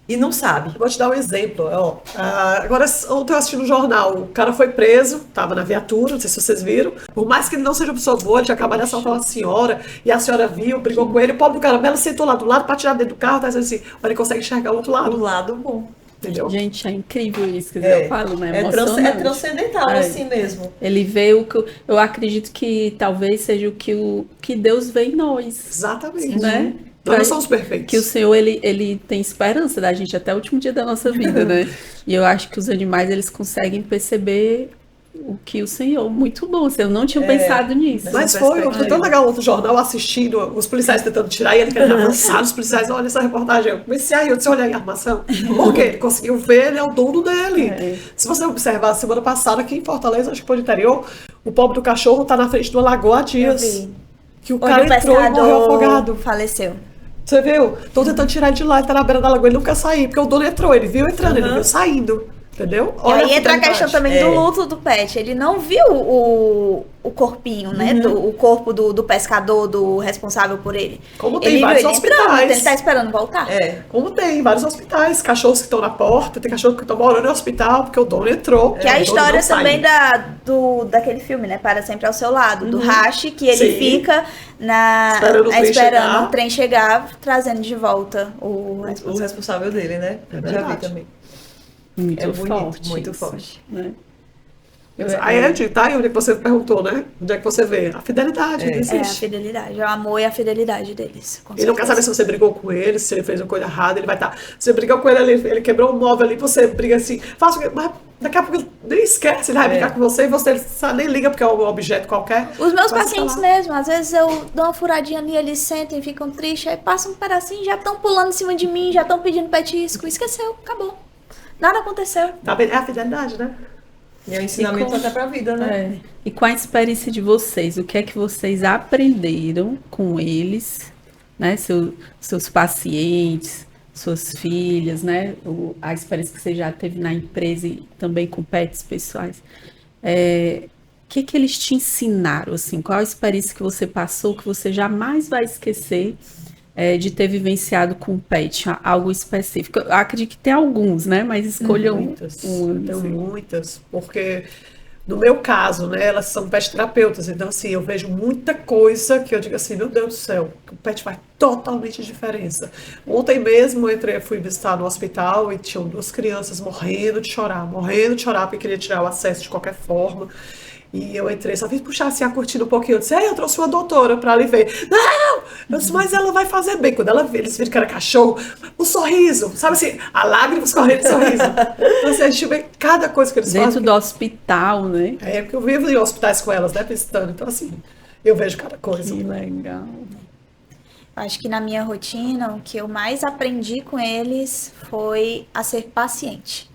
e não sabe. Vou te dar um exemplo. Ó. Agora, ontem eu assisti no jornal, o cara foi preso, estava na viatura, não sei se vocês viram. Por mais que ele não seja uma pessoa boa, ele tinha acabado de assaltar uma senhora, e a senhora viu, brigou com ele, o pobre do caramelo sentou lá do lado para tirar dentro do carro, tá dizendo assim, mas ele consegue enxergar o outro Do lado, lado bom. entendeu? Gente, é incrível isso que eu falo, né? É Emocionante. transcendental, É. assim mesmo. Ele vê o que eu acredito que talvez seja o que Deus vê em nós, Exatamente. né? Nós não somos perfeitos. Que o Senhor, ele tem esperança da gente até o último dia da nossa vida, né? E eu acho que os animais, eles conseguem perceber o que o Senhor, muito bom, eu não tinha pensado nisso. Mas Essa foi perspectiva. tão legal outro jornal assistindo, os policiais tentando tirar e ele querendo avançar, os policiais, olha essa reportagem, eu comecei aí, eu disse, olha aí a armação. Por quê? Ele conseguiu ver, ele é o dono dele. É. Se você observar, semana passada aqui em Fortaleza, acho que foi no interior, o pobre do cachorro tá na frente de uma lagoa há dias. Eu vi. Que o Onde cara o entrou e morreu afogado. faleceu. Você viu? Tô tentando tirar ele de lá, ele tá na beira da lagoa, ele não quer sair, porque o dono entrou, ele viu entrando, ele viu saindo. Entendeu? E aí entra a fidelidade. questão também do luto do pet. Ele não viu o corpinho, né? O corpo do pescador, do responsável por ele. Como tem Ele vários viu ele entrando, hospitais. ele tá esperando voltar. Como tem vários hospitais, cachorros que estão na porta, tem cachorro que estão morando no hospital, porque o dono entrou. Que é a o dono história não saiu. também daquele filme, né? Para Sempre ao Seu Lado, do Hashi, que ele Sim. fica Esperando o trem chegar, trazendo de volta o O responsável. responsável dele, né? É Já vi verdade. também. Muito É bonito, forte. muito isso, forte. né? Aí tá aí onde é que você perguntou, né? Onde é que você vê? A fidelidade não É a existe. fidelidade, é o amor e a fidelidade deles. Com Ele não quer certeza. saber se você brigou com ele, se ele fez uma coisa errada, ele vai estar. Você brigou com ele ali, ele quebrou um móvel ali, você briga assim, faça o quê? Mas daqui a pouco ele nem esquece, ele vai brigar com você e você nem liga porque é um objeto qualquer. Os meus Vai pacientes falar. mesmo, às vezes eu dou uma furadinha ali, eles sentem, ficam tristes, aí passam um pedacinho, já estão pulando em cima de mim, já estão pedindo petisco, esqueceu, acabou. Nada aconteceu. Tá vendo? É a fidelidade, né? E é um ensinamento até pra vida, né? É. E com a experiência de vocês, o que é que vocês aprenderam com eles, né? Seus pacientes, suas filhas, né? A experiência que você já teve na empresa e também com pets pessoais. O que que eles te ensinaram, assim? Qual a experiência que você passou que você jamais vai esquecer de ter vivenciado com o pet? Algo específico? Eu acredito que tem alguns, né? Mas escolham Muitas. um. Tenho assim. muitas. Porque, no meu caso, né, elas são pet terapeutas. Então, assim, eu vejo muita coisa que eu digo assim, meu Deus do céu, que o pet faz totalmente diferença. Ontem mesmo eu fui visitar no hospital e tinham 2 crianças morrendo de chorar, porque queria tirar o acesso de qualquer forma. E eu entrei, só fiz puxar assim a cortina um pouquinho. Eu disse, eu trouxe uma doutora pra ali ver. Não! Eu disse, mas ela vai fazer bem. Quando eles viram que era cachorro, o sorriso, sabe assim, a lágrima escorrendo de sorriso. Então, assim, a gente vê cada coisa que eles Dentro fazem. do hospital, né? É, porque eu vivo em hospitais com elas, né, visitando. Então, assim, eu vejo cada coisa. Que legal. Acho que na minha rotina, o que eu mais aprendi com eles foi a ser paciente.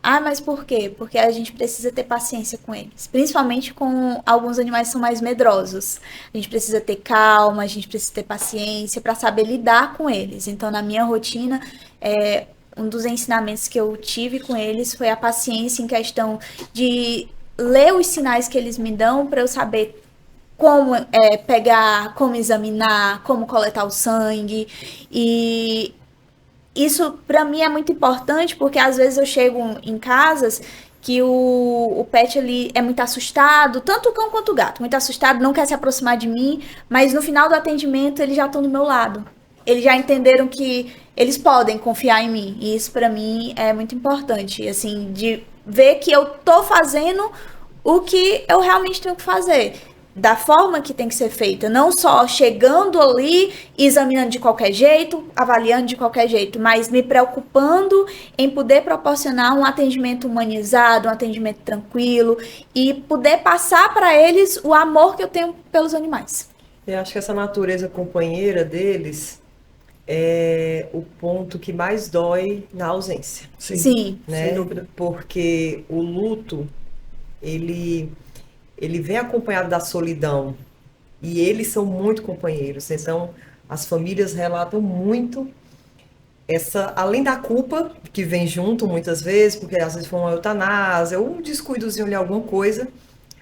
Ah, mas por quê? Porque a gente precisa ter paciência com eles. Principalmente com alguns animais que são mais medrosos. A gente precisa ter calma, a gente precisa ter paciência para saber lidar com eles. Então, na minha rotina, um dos ensinamentos que eu tive com eles foi a paciência em questão de ler os sinais que eles me dão para eu saber como pegar, como examinar, como coletar o sangue. E isso, para mim, é muito importante, porque às vezes eu chego em casas que o pet ali é muito assustado, tanto o cão quanto o gato, muito assustado, não quer se aproximar de mim, mas no final do atendimento eles já estão do meu lado. Eles já entenderam que eles podem confiar em mim, e isso pra mim é muito importante, assim, de ver que eu tô fazendo o que eu realmente tenho que fazer, da forma que tem que ser feita, não só chegando ali, examinando de qualquer jeito, avaliando de qualquer jeito, mas me preocupando em poder proporcionar um atendimento humanizado, um atendimento tranquilo e poder passar para eles o amor que eu tenho pelos animais. Eu acho que essa natureza companheira deles é o ponto que mais dói na ausência. Sim. Né? Sem dúvida. Porque o luto, ele vem acompanhado da solidão, e eles são muito companheiros. Então, as famílias relatam muito além da culpa que vem junto muitas vezes, porque às vezes foi uma eutanásia, ou um descuidozinho de alguma coisa,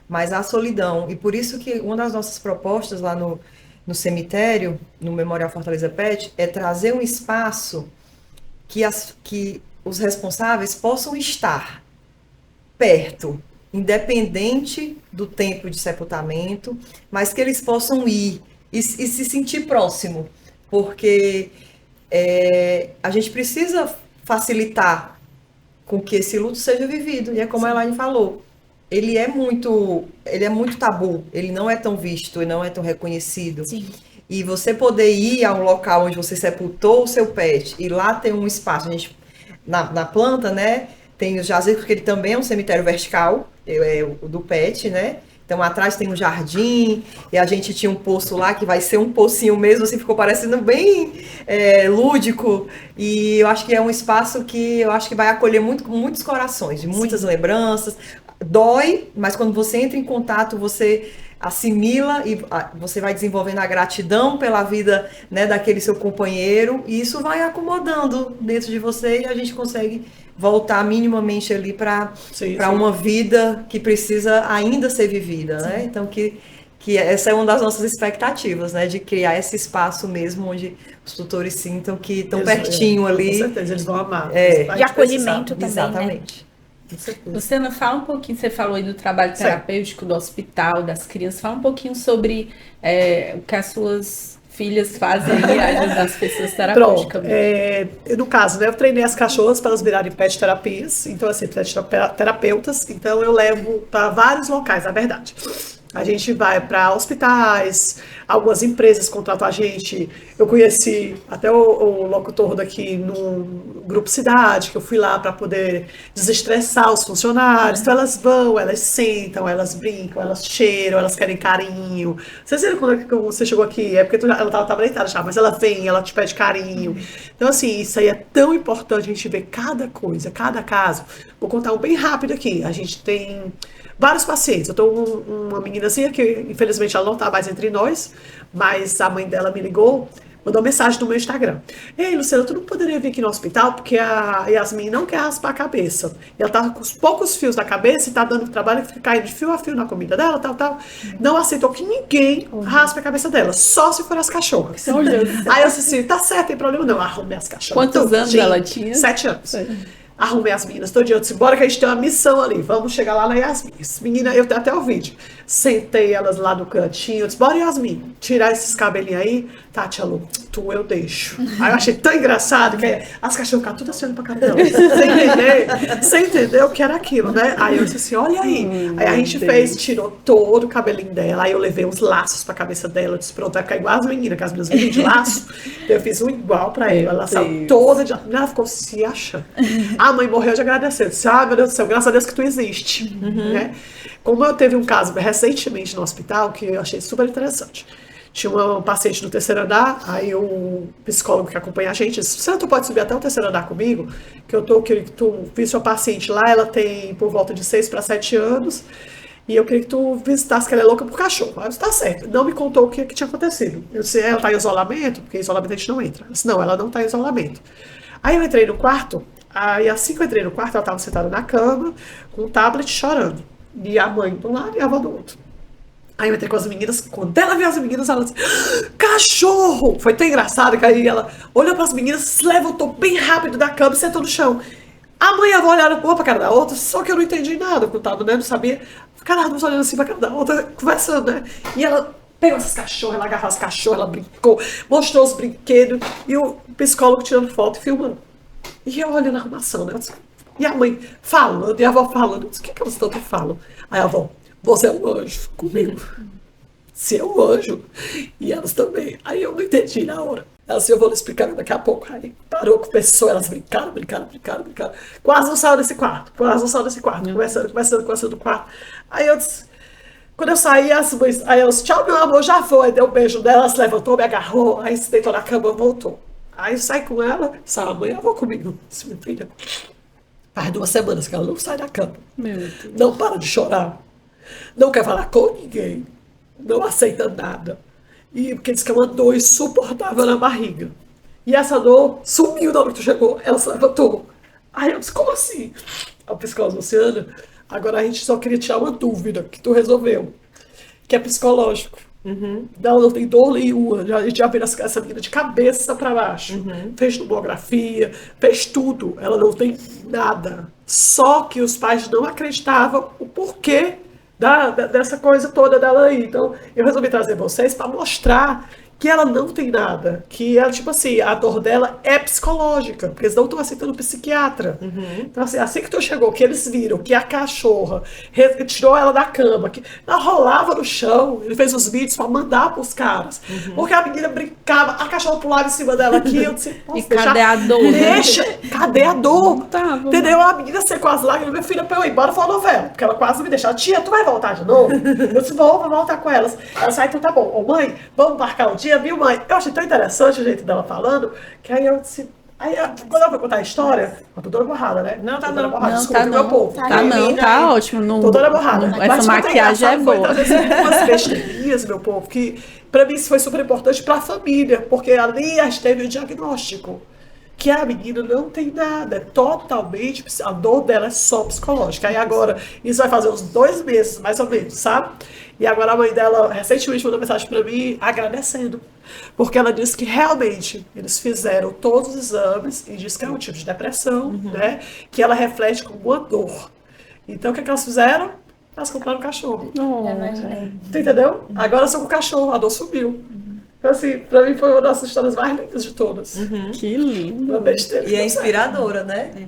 mas a solidão. E por isso que uma das nossas propostas lá no cemitério, no Memorial Fortaleza Pet, é trazer um espaço que os responsáveis possam estar perto, independente do tempo de sepultamento, mas que eles possam ir e se sentir próximo, porque a gente precisa facilitar com que esse luto seja vivido, e é como a Elaine falou, ele é muito tabu, ele não é tão visto, ele não é tão reconhecido. Sim. E você poder ir a um local onde você sepultou o seu pet, e lá tem um espaço, a gente, na planta, né, tem os jazigos, porque ele também é um cemitério vertical, o do pet, né? Então atrás tem um jardim, e a gente tinha um poço lá, que vai ser um pocinho mesmo, assim, ficou parecendo bem lúdico, e eu acho que é um espaço que eu acho que vai acolher muitos corações, de muitas lembranças. Dói, mas quando você entra em contato, você assimila e você vai desenvolvendo a gratidão pela vida, né, daquele seu companheiro, e isso vai acomodando dentro de você, e a gente consegue voltar minimamente ali para uma vida que precisa ainda ser vivida, né? Então que essa é uma das nossas expectativas, né? De criar esse espaço mesmo onde os tutores sintam que estão pertinho ali. Com certeza, eles vão amar. De acolhimento também, exatamente. Né? Luciana, fala um pouquinho, você falou aí do trabalho terapêutico do hospital, das crianças, fala um pouquinho sobre o que as suas filhas fazem aí, ajudar as pessoas terapeuticamente. No caso, né, eu treinei as cachorras para elas virarem pet terapias, então assim, pet terapeutas, então eu levo para vários locais, na verdade. A gente vai para hospitais, algumas empresas contratam a gente. Eu conheci até o locutor daqui no Grupo Cidade, que eu fui lá para poder desestressar os funcionários. Então elas vão, elas sentam, elas brincam, elas cheiram, elas querem carinho. Vocês viram quando você chegou aqui? É porque ela estava deitada já, mas ela vem, ela te pede carinho. Então assim, isso aí é tão importante a gente ver cada coisa, cada caso. Vou contar um bem rápido aqui. A gente tem vários pacientes. Eu tô uma meninazinha que, infelizmente, ela não tá mais entre nós, mas a mãe dela me ligou, mandou mensagem no meu Instagram. Ei, Luciana, tu não poderia vir aqui no hospital porque a Yasmin não quer raspar a cabeça. E ela tá com os poucos fios na cabeça e tá dando trabalho que fica caindo de fio a fio na comida dela, tal. Não aceitou que ninguém raspe a cabeça dela, só se for as cachorras. Aí eu disse assim, tá certo, tem problema não. Arrumei as cachorras. Quantos anos ela tinha? 7 anos. Arrumei as meninas todo dia, eu disse, bora que a gente tem uma missão ali, vamos chegar lá na Yasmin. Menina, eu tenho até o vídeo. Sentei elas lá no cantinho, eu disse, bora Yasmin, tirar esses cabelinhos aí. Tá, tia Lu, eu deixo. Aí eu achei tão engraçado que as cachorras ficaram tudo assim pra cabelo. Sem entender o que era aquilo, né? Aí eu disse assim, olha aí. Aí a gente tirou todo o cabelinho dela, aí eu levei uns laços pra cabeça dela, eu disse, pronto, vai ficar igual as meninas, que as meninas vivem de laço. Eu fiz um igual pra ela, ela saiu toda de... Ela ficou se achando. A mãe morreu de agradecer. Eu disse, meu Deus do céu, graças a Deus que tu existe. Né? Como eu teve um caso recentemente no hospital, que eu achei super interessante. Tinha uma paciente no terceiro andar, aí o psicólogo que acompanha a gente disse, Luciana, tu pode subir até o terceiro andar comigo? Que queria que tu visse sua paciente lá, ela tem por volta de 6 para 7 anos, e eu queria que tu visitasse que ela é louca por cachorro. Aí eu disse, tá certo. Não me contou o que tinha acontecido. Eu disse, ela tá em isolamento? Porque em isolamento a gente não entra. Eu disse, não, ela não tá em isolamento. Aí eu entrei no quarto, aí assim que eu entrei no quarto, ela estava sentada na cama, com um tablet chorando. E a mãe de um lado e a avó do outro. Aí eu entrei com as meninas, quando ela viu as meninas, ela disse, cachorro! Foi tão engraçado que aí ela olhou para as meninas, se levantou bem rápido da cama e sentou no chão. A mãe e a avó olharam uma pra cara da outra, só que eu não entendi nada, contado, né? Não sabia. Ficaram as duas olhando assim pra cara da outra, conversando, né? E ela pegou essas cachorras, ela agarrou as cachorras, ela brincou, mostrou os brinquedos, e o psicólogo tirando foto e filmando. E eu olhando a arrumação, né? E a mãe falando, e a avó falando. Eu disse, o que elas tanto falam? Aí a avó, você é um anjo comigo. Você é um anjo. E elas também. Aí eu não entendi na hora. Ela assim, eu vou lhe explicar daqui a pouco. Aí parou com a pessoa, elas brincaram. Quase não saiu desse quarto. Conversando no quarto. Aí eu disse, quando eu saí, as mães, aí eu disse, tchau, meu amor, já foi. Aí deu um beijo dela, ela se levantou, me agarrou, aí se deitou na cama, voltou. Aí eu saí com ela, saiu a mãe, eu vou comigo. Disse, minha filha, faz 2 semanas que ela não sai da cama. Meu Deus. Não para de chorar. Não quer falar com ninguém. Não aceita nada. E porque diz que é uma dor insuportável na barriga. E essa dor sumiu na hora que tu chegou. Ela se levantou. Aí eu disse, como assim? A psicóloga, Luciana, agora a gente só queria tirar uma dúvida que tu resolveu. Que é psicológico. Não tem dor nenhuma. A gente já viu essa menina de cabeça para baixo. Fez tomografia, fez tudo. Ela não tem nada. Só que os pais não acreditavam o porquê dessa coisa toda dela aí. Então, eu resolvi trazer vocês para mostrar que ela não tem nada. Que ela, tipo assim, a dor dela é psicológica, porque eles não estão aceitando psiquiatra. Então, assim que tu chegou, que eles viram que a cachorra tirou ela da cama, que ela rolava no chão, ele fez os vídeos para mandar pros caras. Porque a menina brincava, a cachorra pulava em cima dela aqui, eu disse, E cadê a dor? Deixa, cadê a dor? Tava, Entendeu? A menina secou as lágrimas, minha filha, pra eu ir embora, falou novela, porque ela quase me deixou. Tia, tu vai voltar de novo? Eu disse, vou voltar com elas. Ela sai, então tá bom. Ô mãe, vamos marcar um dia, viu, mãe? Eu achei tão interessante o jeito dela falando, que aí eu disse. Aí, quando ela foi contar a história, eu tô toda borrada, né? Não, tá Tô toda não. borrada, Não, desculpa, tá meu não. povo. Tá não, tá ótimo. Não, Tô toda borrada. não, essa maquiagem é boa. Foi trazer umas besteirinhas, meu povo, que pra mim isso foi super importante pra família, porque ali a gente teve o diagnóstico. Que a menina não tem nada, é totalmente, a dor dela é só psicológica. Aí agora, isso vai fazer uns 2 meses, mais ou menos, sabe? E agora a mãe dela, recentemente, mandou mensagem pra mim, agradecendo. Porque ela disse que realmente, eles fizeram todos os exames e disse que é um tipo de depressão, né? Que ela reflete como uma dor. Então, o que elas fizeram? Elas compraram um cachorro. Tu entendeu? Agora só com o cachorro, a dor subiu. Então, assim, pra mim foi uma das histórias mais lindas de todas. Que lindo. Uma besteira. E é inspiradora, né?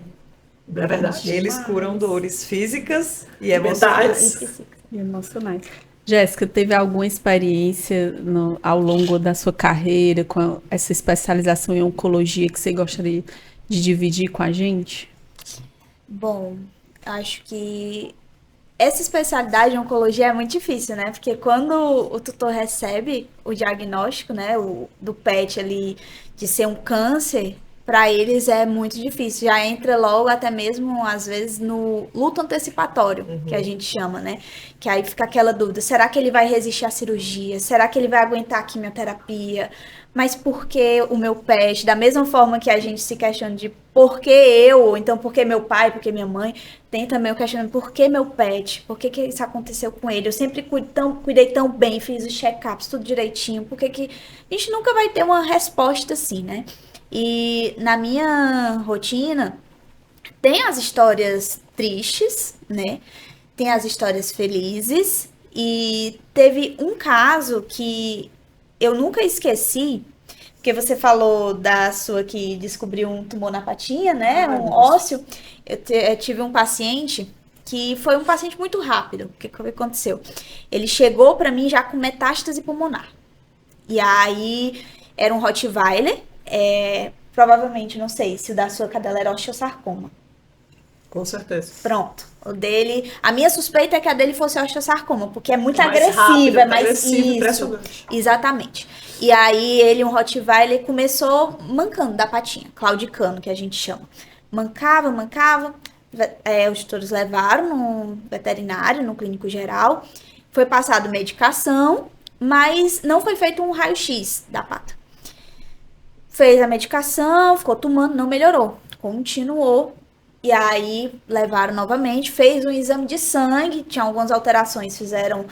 É verdade. Eles curam dores físicas e Mentais. emocionais. E emocionais. Jéssica, teve alguma experiência ao longo da sua carreira com essa especialização em oncologia que você gostaria de dividir com a gente? Bom, acho que essa especialidade de oncologia é muito difícil, né? Porque quando o tutor recebe o diagnóstico, né, do PET ali de ser um câncer, para eles é muito difícil. Já entra logo até mesmo, às vezes, no luto antecipatório, que a gente chama, né? Que aí fica aquela dúvida, será que ele vai resistir à cirurgia? Será que ele vai aguentar a quimioterapia? Mas por que o meu PET? Da mesma forma que a gente se questiona de por que eu, ou então por que meu pai, por que minha mãe, tem também o questionamento, por que meu PET? Por que isso aconteceu com ele? Eu sempre cuidei tão bem, fiz os check-ups, tudo direitinho. Por que a gente nunca vai ter uma resposta assim, né? E na minha rotina, tem as histórias tristes, né? Tem as histórias felizes. E teve um caso que eu nunca esqueci, porque você falou da sua que descobriu um tumor na patinha, né? Um ósseo. Eu tive um paciente que foi um paciente muito rápido. O que aconteceu? Ele chegou para mim já com metástase pulmonar. E aí, era um Rottweiler. Provavelmente, não sei se o da sua cadela era osteosarcoma. Com certeza. Pronto. O dele. A minha suspeita é que a dele fosse osteosarcoma, porque é muito É mais agressiva, rápido, é mais agressivo, isso. impressionante. Exatamente. E aí ele, um Rottweiler, começou mancando da patinha, claudicando, que a gente chama. Mancava. Os tutores levaram no veterinário, no clínico geral. Foi passado medicação, mas não foi feito um raio-x da pata. Fez a medicação, ficou tomando, não melhorou. Continuou. E aí levaram novamente, fez um exame de sangue, tinha algumas alterações, fizeram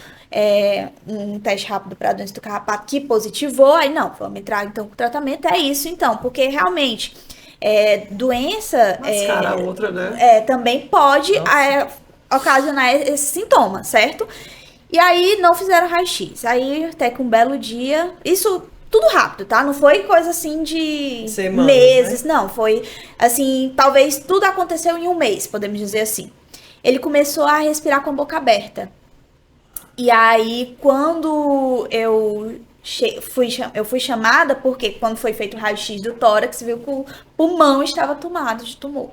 um teste rápido para doença do carrapato que positivou. Aí não, vamos entrar então com o tratamento, é isso então, porque realmente doença Mascara a outra, né? também pode ocasionar esse sintoma, certo? E aí não fizeram raio-x. Aí até que um belo dia, isso tudo rápido, tá? Não foi coisa assim de Semanas, meses, né? não. Foi assim, talvez tudo aconteceu em um mês, podemos dizer assim. Ele começou a respirar com a boca aberta. E aí, quando eu fui chamada, porque quando foi feito o raio-x do tórax, viu que o pulmão estava tomado de tumor.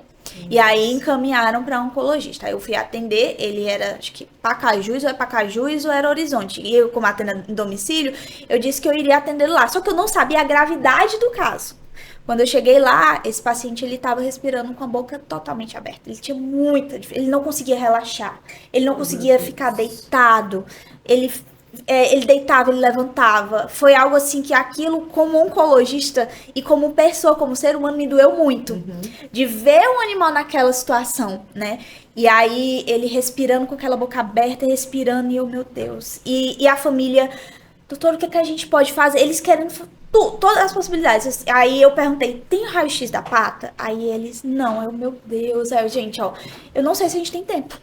E aí encaminharam para oncologista. Aí eu fui atender, ele era, acho que Pacajus ou era Horizonte. E eu, como atendo em domicílio, eu disse que eu iria atender lá. Só que eu não sabia a gravidade do caso. Quando eu cheguei lá, esse paciente, ele estava respirando com a boca totalmente aberta. Ele tinha muita dificuldade, ele não conseguia relaxar, ele não conseguia ficar deitado, ele deitava, ele levantava. Foi algo assim que aquilo, como oncologista e como pessoa, como ser humano, me doeu muito. De ver um animal naquela situação, né? E aí, ele respirando com aquela boca aberta, respirando, e eu, meu Deus. E a família, doutor, o que a gente pode fazer? Eles querendo todas as possibilidades. Aí eu perguntei, tem raio-x da pata? Aí eles, não. Eu, meu Deus. Aí eu, gente, ó, eu não sei se a gente tem tempo.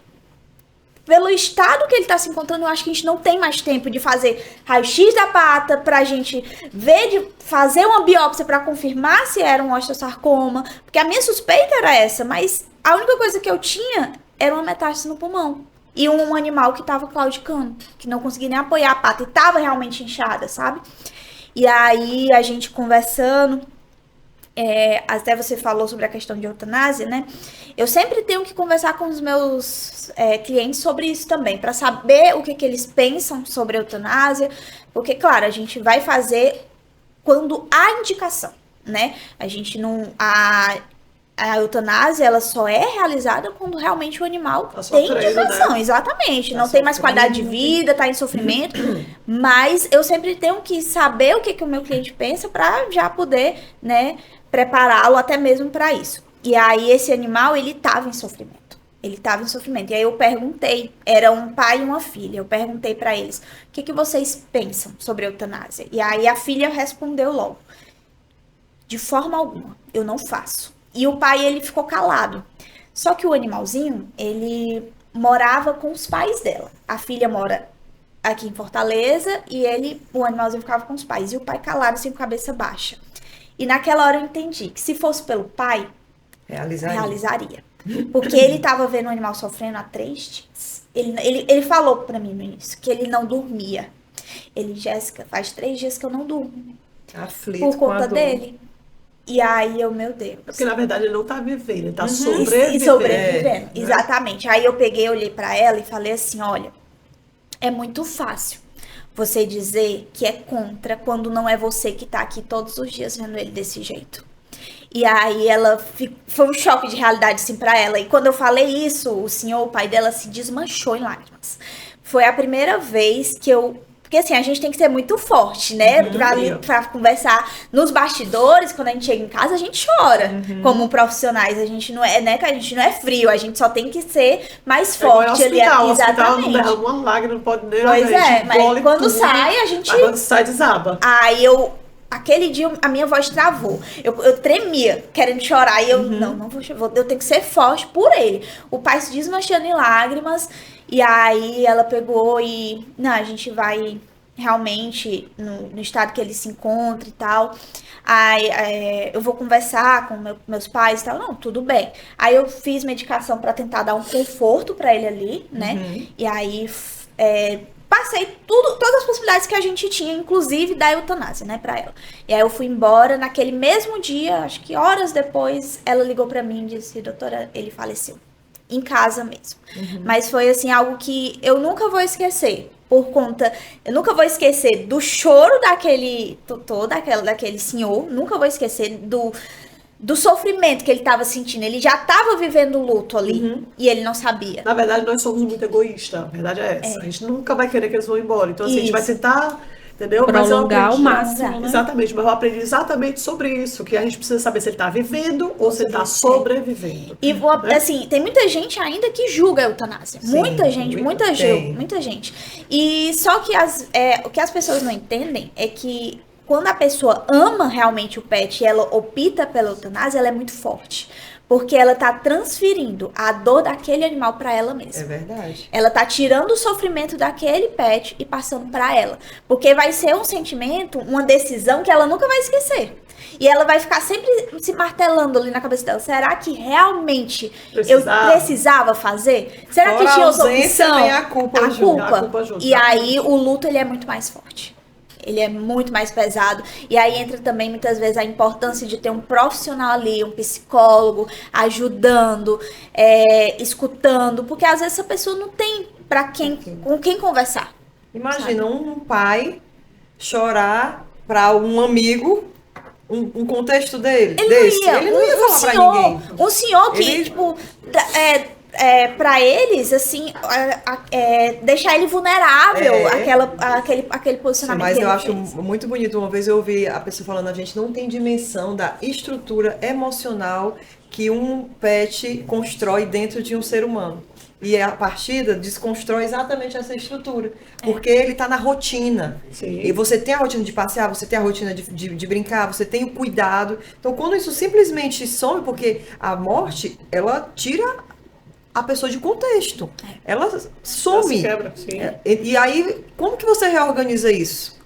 Pelo estado que ele tá se encontrando, eu acho que a gente não tem mais tempo de fazer raio-x da pata pra gente ver, de fazer uma biópsia pra confirmar se era um osteosarcoma. Porque a minha suspeita era essa, mas a única coisa que eu tinha era uma metástase no pulmão. E um animal que tava claudicando, que não conseguia nem apoiar a pata e tava realmente inchada, sabe? E aí, a gente conversando, até você falou sobre a questão de eutanásia, né? Eu sempre tenho que conversar com os meus clientes sobre isso também, para saber o que eles pensam sobre a eutanásia, porque, claro, a gente vai fazer quando há indicação, né? A gente não... A eutanásia, ela só é realizada quando realmente o animal tem indicação, né? Exatamente. Não tem mais qualidade de vida, tá em sofrimento. Mas eu sempre tenho que saber o que o meu cliente pensa para já poder, né, prepará-lo até mesmo para isso. E aí esse animal, ele tava em sofrimento. Ele tava em sofrimento. E aí eu perguntei, era um pai e uma filha. Eu perguntei para eles, o que vocês pensam sobre a eutanásia? E aí a filha respondeu logo, de forma alguma, eu não faço. E o pai, ele ficou calado. Só que o animalzinho, ele morava com os pais dela. A filha mora aqui em Fortaleza e o animalzinho ficava com os pais. E o pai calado, assim, com a cabeça baixa. E naquela hora eu entendi que se fosse pelo pai, realizaria. Porque ele estava vendo o animal sofrendo há 3 dias. Ele falou pra mim no início que ele não dormia. Jéssica, faz 3 dias que eu não durmo. Aflito por conta dele. E aí eu, meu Deus. Porque na verdade ele não tá vivendo, ele tá sobrevivendo. Sobrevivendo, exatamente. Aí eu peguei, olhei pra ela e falei assim, olha, é muito fácil você dizer que é contra quando não é você que tá aqui todos os dias vendo ele desse jeito. E aí foi um choque de realidade assim pra ela. E quando eu falei isso, o pai dela se desmanchou em lágrimas. Foi a primeira vez que porque assim, a gente tem que ser muito forte, né? Pra conversar nos bastidores, quando a gente chega em casa, a gente chora. Como profissionais, a gente não é, né? Que a gente não é frio, a gente só tem que ser mais forte ali. Exatamente. Uma lágrima não pode nem. Pois mas quando tudo, sai, a gente. Quando sai, desaba. Aí aquele dia a minha voz travou. Eu tremia, querendo chorar. E eu, não vou chorar, eu tenho que ser forte por ele. O pai se desmanchando em lágrimas. E aí ela pegou e... Não, a gente vai realmente no estado que ele se encontra e tal. Aí eu vou conversar com meus pais e tal. Não, tudo bem. Aí eu fiz medicação pra tentar dar um conforto pra ele ali, né? E aí passei todas as possibilidades que a gente tinha, inclusive da eutanásia, né, pra ela. E aí eu fui embora. Naquele mesmo dia, acho que horas depois, ela ligou pra mim e disse, doutora, ele faleceu. Em casa mesmo. Mas foi assim, algo que eu nunca vou esquecer. Eu nunca vou esquecer do choro daquele tutor, daquele senhor. Nunca vou esquecer do sofrimento que ele estava sentindo. Ele já estava vivendo o luto ali. E ele não sabia. Na verdade, nós somos muito egoístas. A verdade é essa. A gente nunca vai querer que eles vão embora. Então, assim, a gente vai tentar... Entendeu? Prolongar o máximo, né? Exatamente, mas eu aprendi exatamente sobre isso, que a gente precisa saber se ele tá vivendo ou se ele tá sobrevivendo. E assim, tem muita gente ainda que julga a eutanásia. Sim, muita gente. E só que o que as pessoas não entendem é que quando a pessoa ama realmente o pet e ela opta pela eutanásia, ela é muito forte. Porque ela tá transferindo a dor daquele animal para ela mesma. É verdade. Ela tá tirando o sofrimento daquele pet e passando para ela. Porque vai ser um sentimento, uma decisão que ela nunca vai esquecer. E ela vai ficar sempre se martelando ali na cabeça dela. Será que realmente eu precisava fazer? Será que tinha outra opção? Vem a culpa junto. E aí o luto ele é muito mais forte. Ele é muito mais pesado. E aí entra também, muitas vezes, a importância de ter um profissional ali, um psicólogo, ajudando, escutando. Porque às vezes essa pessoa não tem com quem conversar. Imagina um pai chorar para um amigo um contexto dele. Ele não ia falar pra ninguém. Um senhor que, tipo... pra eles, assim, deixar ele vulnerável, aquele posicionamento. Mas eu acho muito bonito. Uma vez eu ouvi a pessoa falando, a gente não tem dimensão da estrutura emocional que um pet constrói dentro de um ser humano. E a partida desconstrói exatamente essa estrutura. Porque ele está na rotina. Sim. E você tem a rotina de passear, você tem a rotina de brincar, você tem o cuidado. Então, quando isso simplesmente some, porque a morte, ela tira a pessoa de contexto. Ela some. Ela se quebra, sim. E aí, como que você reorganiza isso?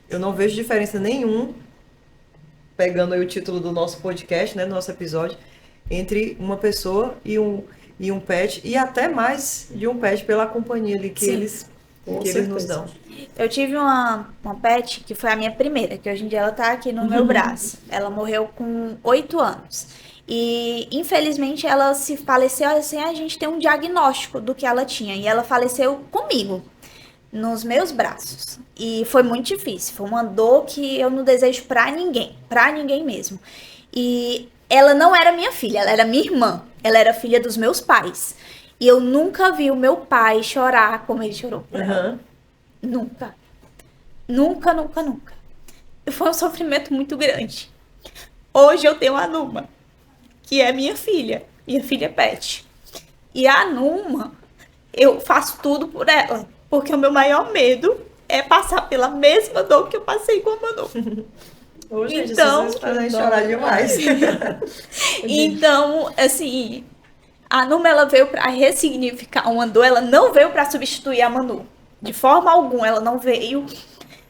Eu não vejo diferença nenhuma, pegando aí o título do nosso podcast, né, do nosso episódio, entre uma pessoa e um pet, e até mais de um pet pela companhia ali que eles nos dão. Eu tive uma pet que foi a minha primeira, que hoje em dia ela tá aqui no meu braço. Ela morreu com 8 anos. E, infelizmente, ela se faleceu assim, a gente tem um diagnóstico do que ela tinha. E ela faleceu comigo, nos meus braços. E foi muito difícil. Foi uma dor que eu não desejo pra ninguém mesmo. E ela não era minha filha, ela era minha irmã. Ela era filha dos meus pais. E eu nunca vi o meu pai chorar como ele chorou por ela. Nunca. Nunca, nunca, nunca. Foi um sofrimento muito grande. Hoje eu tenho a Numa, que é minha filha pet. E a Numa, eu faço tudo por ela, porque o meu maior medo é passar pela mesma dor que eu passei com a Manu. Gente, então, vocês fazem chorar demais. Então, assim, a Numa, ela veio para ressignificar uma dor, ela não veio para substituir a Manu. De forma alguma, ela não veio.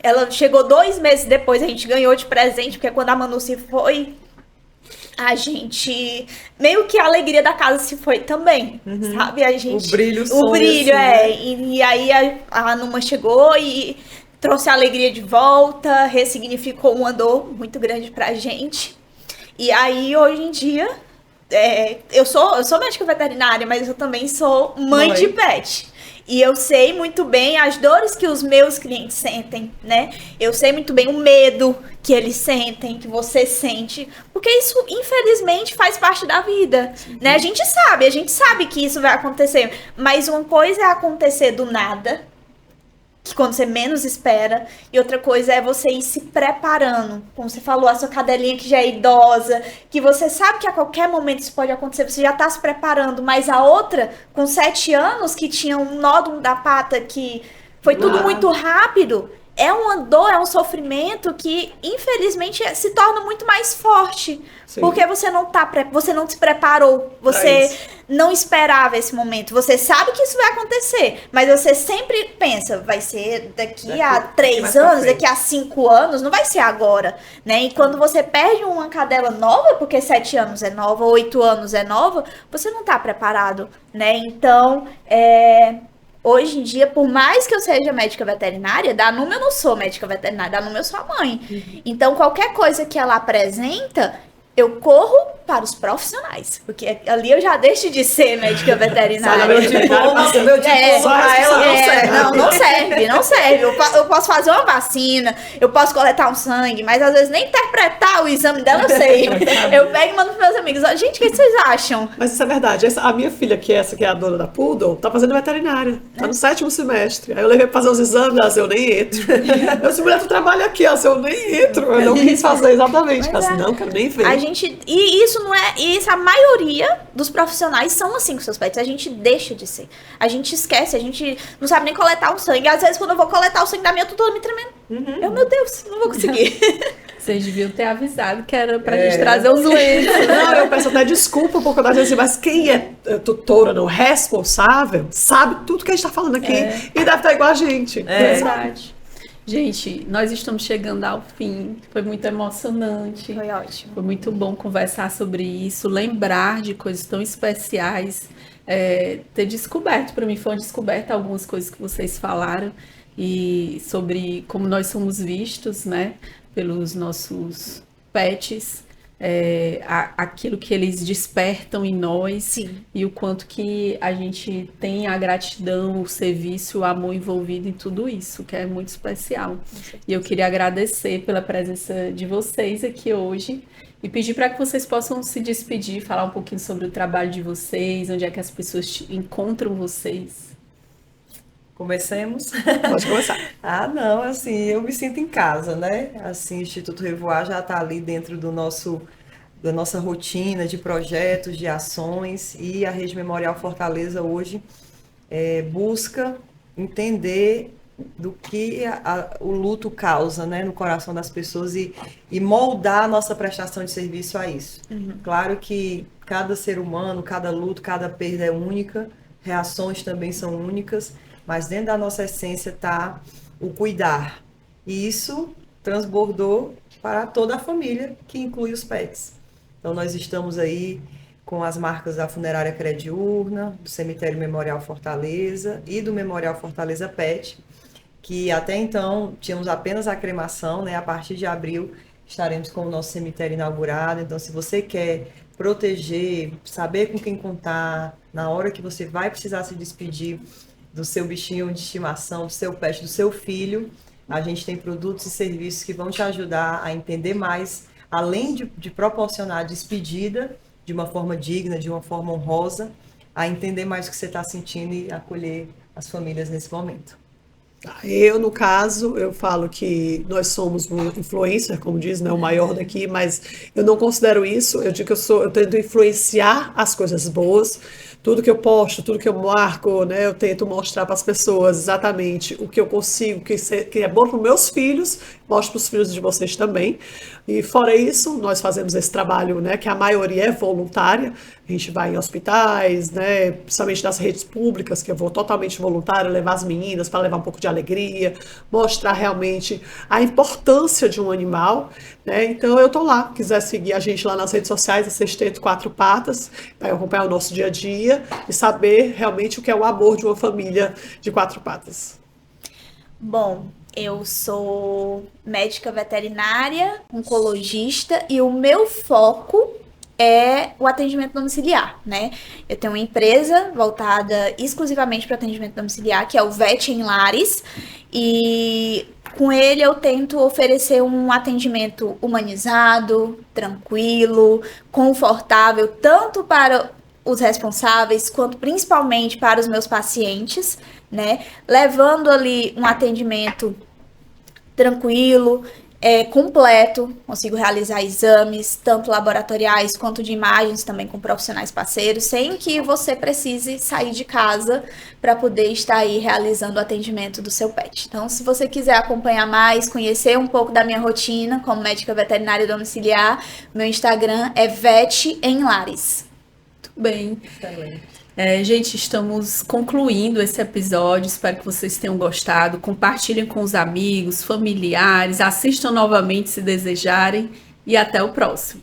Ela chegou 2 meses depois, a gente ganhou de presente, porque quando a Manu se foi, a gente... Meio que a alegria da casa se foi também, sabe? A gente, o brilho, assim, né? E aí a Numa chegou e trouxe a alegria de volta, ressignificou uma dor muito grande pra gente. E aí, hoje em dia, eu sou médica veterinária, mas eu também sou mãe de pet. E eu sei muito bem as dores que os meus clientes sentem, né? Eu sei muito bem o medo que eles sentem, que você sente. Porque isso, infelizmente, faz parte da vida, né? A gente sabe que isso vai acontecer. Mas uma coisa é acontecer do nada, que quando você menos espera, e outra coisa é você ir se preparando. Como você falou, a sua cadelinha que já é idosa, que você sabe que a qualquer momento isso pode acontecer, você já tá se preparando, mas a outra, com 7 anos, que tinha um nódulo da pata, que foi tudo muito rápido, é uma dor, é um sofrimento que, infelizmente, se torna muito mais forte. Sim. Porque você não se preparou, você não esperava esse momento. Você sabe que isso vai acontecer, mas você sempre pensa, vai ser daqui a 3 anos, daqui a 5 anos, não vai ser agora, né? E quando você perde uma cadela nova, porque 7 anos é nova, 8 anos é nova, você não tá preparado, né? Então, hoje em dia, por mais que eu seja médica veterinária, da Numa eu não sou médica veterinária, da Numa eu sou a mãe. Então, qualquer coisa que ela apresenta, eu corro para os profissionais. Porque ali eu já deixo de ser médica veterinária. Meu diploma pra ela não serve. Não serve. Eu posso fazer uma vacina, eu posso coletar um sangue, mas às vezes nem interpretar o exame dela eu sei. Eu pego e mando pros meus amigos. Gente, o que vocês acham? Mas isso é verdade. A minha filha, que é a dona da Poodle, tá fazendo veterinária. Tá no 7º semestre. Aí eu levei pra fazer os exames, ela disse, eu nem entro. Eu disse, mulher, tu trabalha aqui, ela disse, eu nem entro. Eu não quis fazer exatamente. Ela disse, não, quero nem ver. E isso isso não é... Isso, a maioria dos profissionais são assim com seus pets. A gente deixa de ser. A gente esquece, a gente não sabe nem coletar o sangue. Às vezes, quando eu vou coletar o sangue da minha, eu tô toda me tremendo. Meu Deus, não vou conseguir. Vocês deviam ter avisado que era pra gente trazer os lenços. Não, eu peço até desculpa, porque eu tava dizendo assim, mas quem é tutora, não, responsável, sabe tudo que a gente tá falando aqui e deve estar igual a gente. É verdade. Gente, nós estamos chegando ao fim. Foi muito emocionante. Foi ótimo. Foi muito bom conversar sobre isso, lembrar de coisas tão especiais. Ter descoberto, para mim foi uma descoberta algumas coisas que vocês falaram e sobre como nós somos vistos, né, pelos nossos pets. Aquilo que eles despertam em nós. Sim. E o quanto que a gente tem a gratidão, o serviço, o amor envolvido em tudo isso, que é muito especial. E eu queria agradecer pela presença de vocês aqui hoje e pedir para que vocês possam se despedir, falar um pouquinho sobre o trabalho de vocês, onde é que as pessoas encontram vocês. Comecemos? Pode começar. Não, assim, eu me sinto em casa, né? Assim, o Instituto Revoar já está ali dentro da nossa rotina de projetos, de ações, e a Rede Memorial Fortaleza hoje busca entender do que o luto causa, né, no coração das pessoas e moldar a nossa prestação de serviço a isso. Claro que cada ser humano, cada luto, cada perda é única, reações também são únicas, mas dentro da nossa essência está o cuidar. E isso transbordou para toda a família, que inclui os pets. Então nós estamos aí com as marcas da Funerária Crediurna, do Cemitério Memorial Fortaleza e do Memorial Fortaleza Pet, que até então tínhamos apenas a cremação, né? A partir de abril estaremos com o nosso cemitério inaugurado. Então, se você quer proteger, saber com quem contar, na hora que você vai precisar se despedir do seu bichinho de estimação, do seu pet, do seu filho, a gente tem produtos e serviços que vão te ajudar a entender mais, além de proporcionar a despedida de uma forma digna, de uma forma honrosa, a entender mais o que você está sentindo e acolher as famílias nesse momento. Eu, no caso, eu falo que nós somos um influencer, como diz, né, o maior daqui, mas eu não considero isso. Eu digo que eu tento influenciar as coisas boas. Tudo que eu posto, tudo que eu marco, né, eu tento mostrar para as pessoas exatamente o que eu consigo, que é bom para os meus filhos, mostro para os filhos de vocês também. E fora isso, nós fazemos esse trabalho, né, que a maioria é voluntária. A gente vai em hospitais, né, principalmente nas redes públicas, que eu vou totalmente voluntária, levar as meninas para levar um pouco de alegria, mostrar realmente a importância de um animal, né? Então eu tô lá, quiser seguir a gente lá nas redes sociais, a Sexteto Quatro Patas, para acompanhar o nosso dia a dia e saber realmente o que é o amor de uma família de quatro patas. Bom, eu sou médica veterinária, oncologista e o meu foco é o atendimento domiciliar, né? Eu tenho uma empresa voltada exclusivamente para atendimento domiciliar, que é o Vet em Lares, e com ele eu tento oferecer um atendimento humanizado, tranquilo, confortável, tanto para os responsáveis, quanto principalmente para os meus pacientes, né? Levando ali um atendimento tranquilo, completo, consigo realizar exames, tanto laboratoriais quanto de imagens, também com profissionais parceiros, sem que você precise sair de casa para poder estar aí realizando o atendimento do seu pet. Então, se você quiser acompanhar mais, conhecer um pouco da minha rotina como médica veterinária domiciliar, meu Instagram é Vet em Lares. Bem, gente, estamos concluindo esse episódio, espero que vocês tenham gostado, compartilhem com os amigos, familiares, assistam novamente se desejarem e até o próximo.